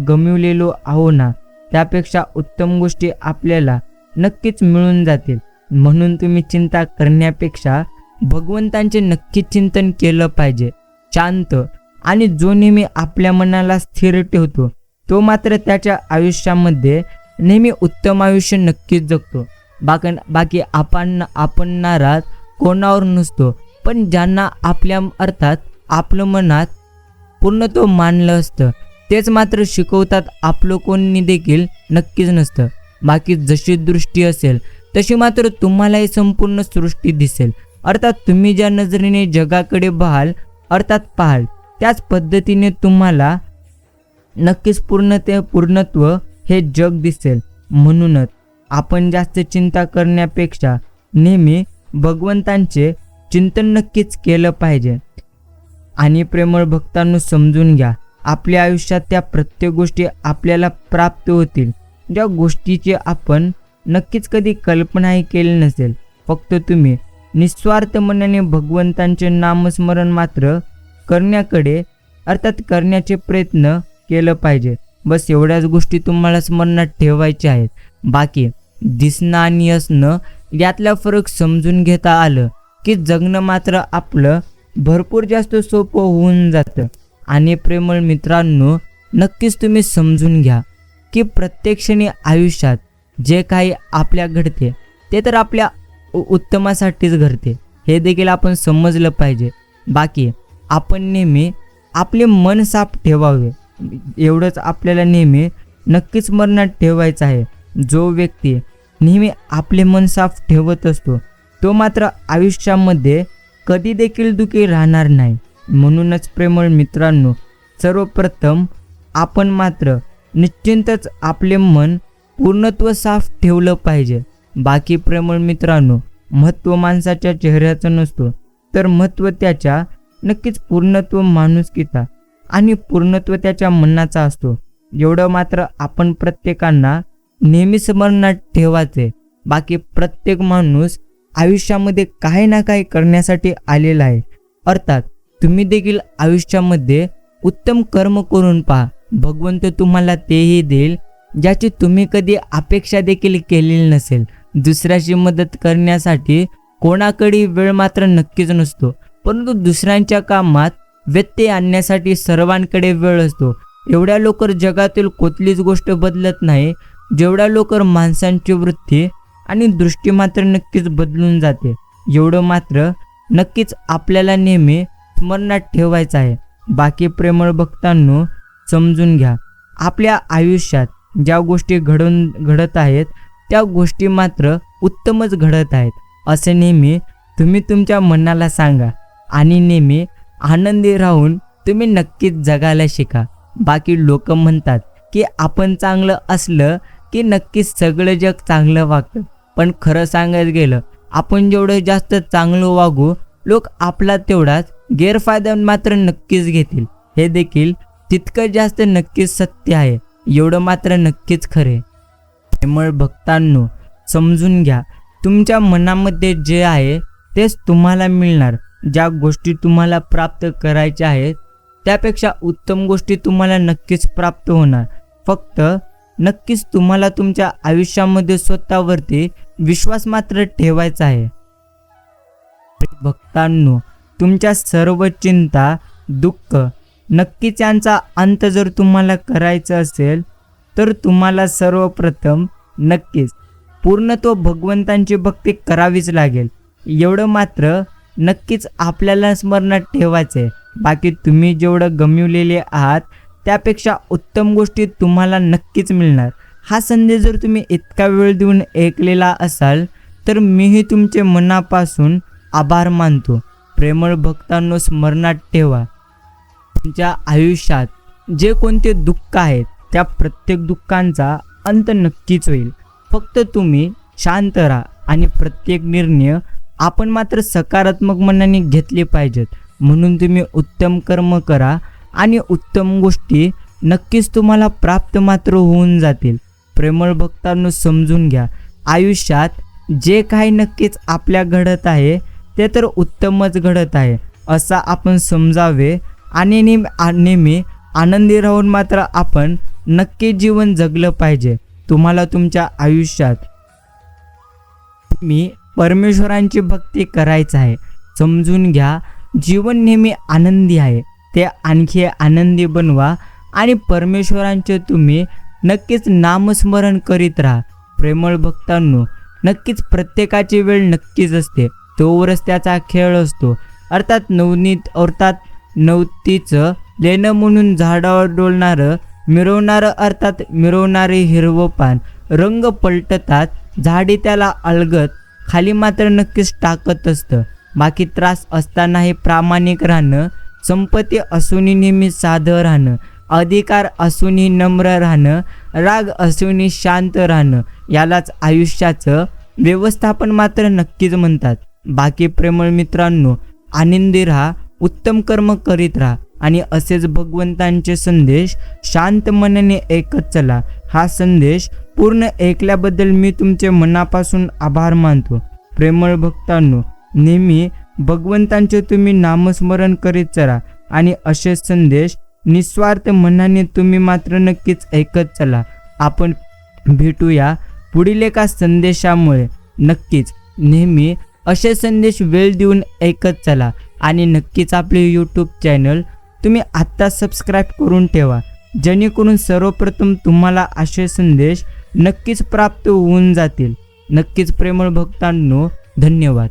गमिवलेलो आहो ना, त्यापेक्षा उत्तम गोष्टी आपल्याला नक्कीच मिळून जातील. म्हणून तुम्ही चिंता करण्यापेक्षा भगवंतांचे नक्कीच चिंतन केलं पाहिजे. शांत आणि जो नेहमी आपल्या मनाला स्थिर ठेवतो तो मात्र त्याच्या आयुष्यामध्ये नेहमी उत्तम आयुष्य नक्कीच जगतो. बाकी आपण नाराज कोणावर नसतो, पण ज्यांना आपलं मनात पूर्णत्व मानलं असतं तेच मात्र शिकवतात आपलं कोणी देखील नक्कीच नसतं. बाकी जशी दृष्टी असेल तशी मात्र तुम्हालाही संपूर्ण सृष्टी दिसेल. अर्थात तुम्ही ज्या नजरेने जगाकडे पाहाल त्याच पद्धतीने तुम्हाला नक्कीच पूर्णत्व हे जग दिसेल. म्हणूनच आपण जास्त चिंता करण्यापेक्षा नेहमी भगवंतांचे चिंतन नक्कीच केलं पाहिजे. आणि प्रेमळ भक्तांनो, समजून घ्या, आपल्या आयुष्यात त्या प्रत्येक गोष्टी आपल्याला प्राप्त होतील ज्या गोष्टीची आपण नक्कीच कधी कल्पनाही केली नसेल. फक्त तुम्ही निस्वार्थ मनाने भगवंतांचे नामस्मरण मात्र करण्याचे प्रयत्न केलं पाहिजे. बस एवढ्याच गोष्टी तुम्हाला स्मरणात ठेवायच्या आहेत. बाकी दिसणं आणि असणं यातला फरक समजून घेता आलं की जगणं मात्र आपलं भरपूर जास्त सोपं होऊन जातं. आणि प्रेमळ मित्रांनो, नक्कीच तुम्ही समजून घ्या की प्रत्येक क्षणी आयुष्यात जे काही आपल्या घडते ते तर आपल्या उत्तमासाठीच घडते, हे देखील आपण समजलं पाहिजे. बाकी आपण नेहमी आपले मन साफ ठेवावे, एवढंच आपल्याला नेहमी नक्कीच स्मरणात ठेवायचं आहे. जो व्यक्ती नेहमी आपले मन साफ ठेवत असतो तो मात्र आयुष्यामध्ये कधी देखील दुःखी राहणार नाही. म्हणूनच प्रेमळ मित्रांनो, सर्वप्रथम आपण मात्र निश्चिंतच आपले मन पूर्णत्व साफ ठेवलं पाहिजे. बाकी प्रेमळ मित्रांनो, महत्त्व माणसाच्या चेहऱ्याचं नसतो, तर महत्त्व त्याच्या नक्कीच पूर्णत्व माणुसकीचा आणि पूर्णत्व त्याच्या मनाचा असतो. एवढं मात्र आपण प्रत्येकांना नेहमी स्मरणात ठेवायचे. बाकी प्रत्येक माणूस आयुष्यामध्ये काही ना काही करण्यासाठी आलेला आहे. अर्थात तुम्ही देखील आयुष्यामध्ये उत्तम कर्म करून पहा, भगवंत तुम्हाला तेही देईल ज्याची तुम्ही कधी अपेक्षा देखील केलेली नसेल. दुसऱ्याची मदत करण्यासाठी कोणाकडे वेळ मात्र नक्कीच नसतो, परंतु दुसऱ्यांच्या कामात व्यत्यय आणण्यासाठी सर्वांकडे वेळ असतो. एवढ्या लवकर जगातील कुठलीच गोष्ट बदलत नाही जेवढ्या लवकर माणसांची वृत्ती आणि दृष्टी मात्र नक्कीच बदलून जाते. एवढं मात्र नक्कीच आपल्याला नेहमी स्मरणात ठेवायचं आहे. बाकी प्रेमळ भक्तांनो, समजून घ्या, आपल्या आयुष्यात ज्या गोष्टी घडत आहेत त्या गोष्टी मात्र उत्तमच घडत आहेत असे नेहमी तुम्ही तुमच्या मनाला सांगा आणि नेहमी आनंदी राहून तुम्ही नक्कीच जगायला शिका. बाकी लोक म्हणतात की आपण चांगलं असलं की नक्कीच सगळं जग चांगलं वागतं, पण खरं सांगायचं गेलं आपण जेवढं जास्त चांगलं वागू लोक आपला तेवढाच गैरफायदा मात्र नक्कीच घेतील. हे देखील तितकं जास्त नक्कीच सत्य आहे, एवढं मात्र नक्कीच खरे. प्रेमळ भक्तांनो, समजून घ्या, तुमच्या मनामध्ये जे आहे तेच तुम्हाला मिळणार. ज्या गोष्टी तुम्हाला प्राप्त करायच्या आहेत त्यापेक्षा उत्तम गोष्टी तुम्हाला नक्कीच प्राप्त होणार. फक्त नक्कीच तुम्हाला तुमच्या आयुष्यामध्ये स्वतःवरती विश्वास मात्र ठेवायचा आहे. भक्तांनो, तुमच्या सर्व चिंता, दुःख नक्कीच यांचा अंत जर तुम्हाला करायचा असेल तर तुम्हाला सर्वप्रथम नक्कीच पूर्णत्व भगवंतांची भक्ती करावीच लागेल. एवढं मात्र नक्कीच आपल्याला स्मरणात ठेवायचे. बाकी तुम्ही जेवढं गमिवलेले आहात त्यापेक्षा उत्तम गोष्टी तुम्हाला नक्कीच मिळणार. हा संदेश जर तुम्ही इतका वेळ देऊन ऐकलेला असाल तर मीही तुमचे मनापासून आभार मानतो. प्रेमळ भक्तांनो, स्मरणात ठेवा, तुमच्या आयुष्यात जे कोणते दुःख आहेत त्या प्रत्येक दुःखांचा अंत नक्कीच होईल. फक्त तुम्ही शांत राहा आणि प्रत्येक निर्णय आपण मात्र सकारात्मक मनाने घेतले पाहिजेत. म्हणून तुम्ही उत्तम कर्म करा आणि उत्तम गोष्टी नक्कीच तुम्हाला प्राप्त मात्र होऊन जातील. प्रेमळ भक्तांनो, समजून घ्या, आयुष्यात जे काही नक्कीच आपल्या घडत आहे ते तर उत्तमच घडत आहे असा आपण समजावे आणि नेहमी आनंदी राहून मात्र आपण नक्की जीवन जगलं पाहिजे. तुम्हाला तुमच्या आयुष्यात मी परमेश्वरांची भक्ती करायचं आहे. समजून घ्या, जीवन नेहमी आनंदी आहे, ते आणखी आनंदी बनवा आणि परमेश्वरांचे तुम्ही नक्कीच नामस्मरण करीत राहा. प्रेमळ भक्तांनो, नक्कीच प्रत्येकाची वेळ नक्कीच असते, तोवरच त्याचा खेळ असतो. अर्थात नवतीचं लेणं म्हणून झाडावर डोलणारं मिरवणारे हिरवं पान, रंग पलटतात, झाडी त्याला अलगत खाली मात्र नक्कीच टाकत असतं. बाकी त्रास असतानाही प्रामाणिक राहणं, संपत्ती असूनही नेहमी साधं राहणं, अधिकार असूनही नम्र राहणं, राग असूनही शांत राहणं, यालाच आयुष्याचं व्यवस्थापन मात्र नक्कीच म्हणतात. बाकी प्रेमळ मित्रांनो, आनंदी राहा, उत्तम कर्म करीत राहा आणि असेच भगवंतांचे संदेश शांत मनाने ऐकत चला. हा संदेश पूर्ण ऐकल्याबद्दल मी तुमचे मनापासून आभार मानतो. प्रेमळ भक्तांनो, नेहमी भगवंतांचे तुम्ही नामस्मरण करीत चला आणि असे संदेश निस्वार्थ मनाने तुम्ही मात्र नक्कीच ऐकत चला. आपण भेटूया पुढील एका संदेशामुळे. नक्कीच नेहमी असे संदेश वेळ देऊन ऐकत चला आणि नक्कीच आपले यूट्यूब चॅनल तुम्ही आत्ता सबस्क्राईब करून ठेवा, जेणेकरून सर्वप्रथम तुम्हाला असे संदेश नक्कीच प्राप्त होऊन जातील. नक्कीच प्रेमळ भक्तांनो, धन्यवाद.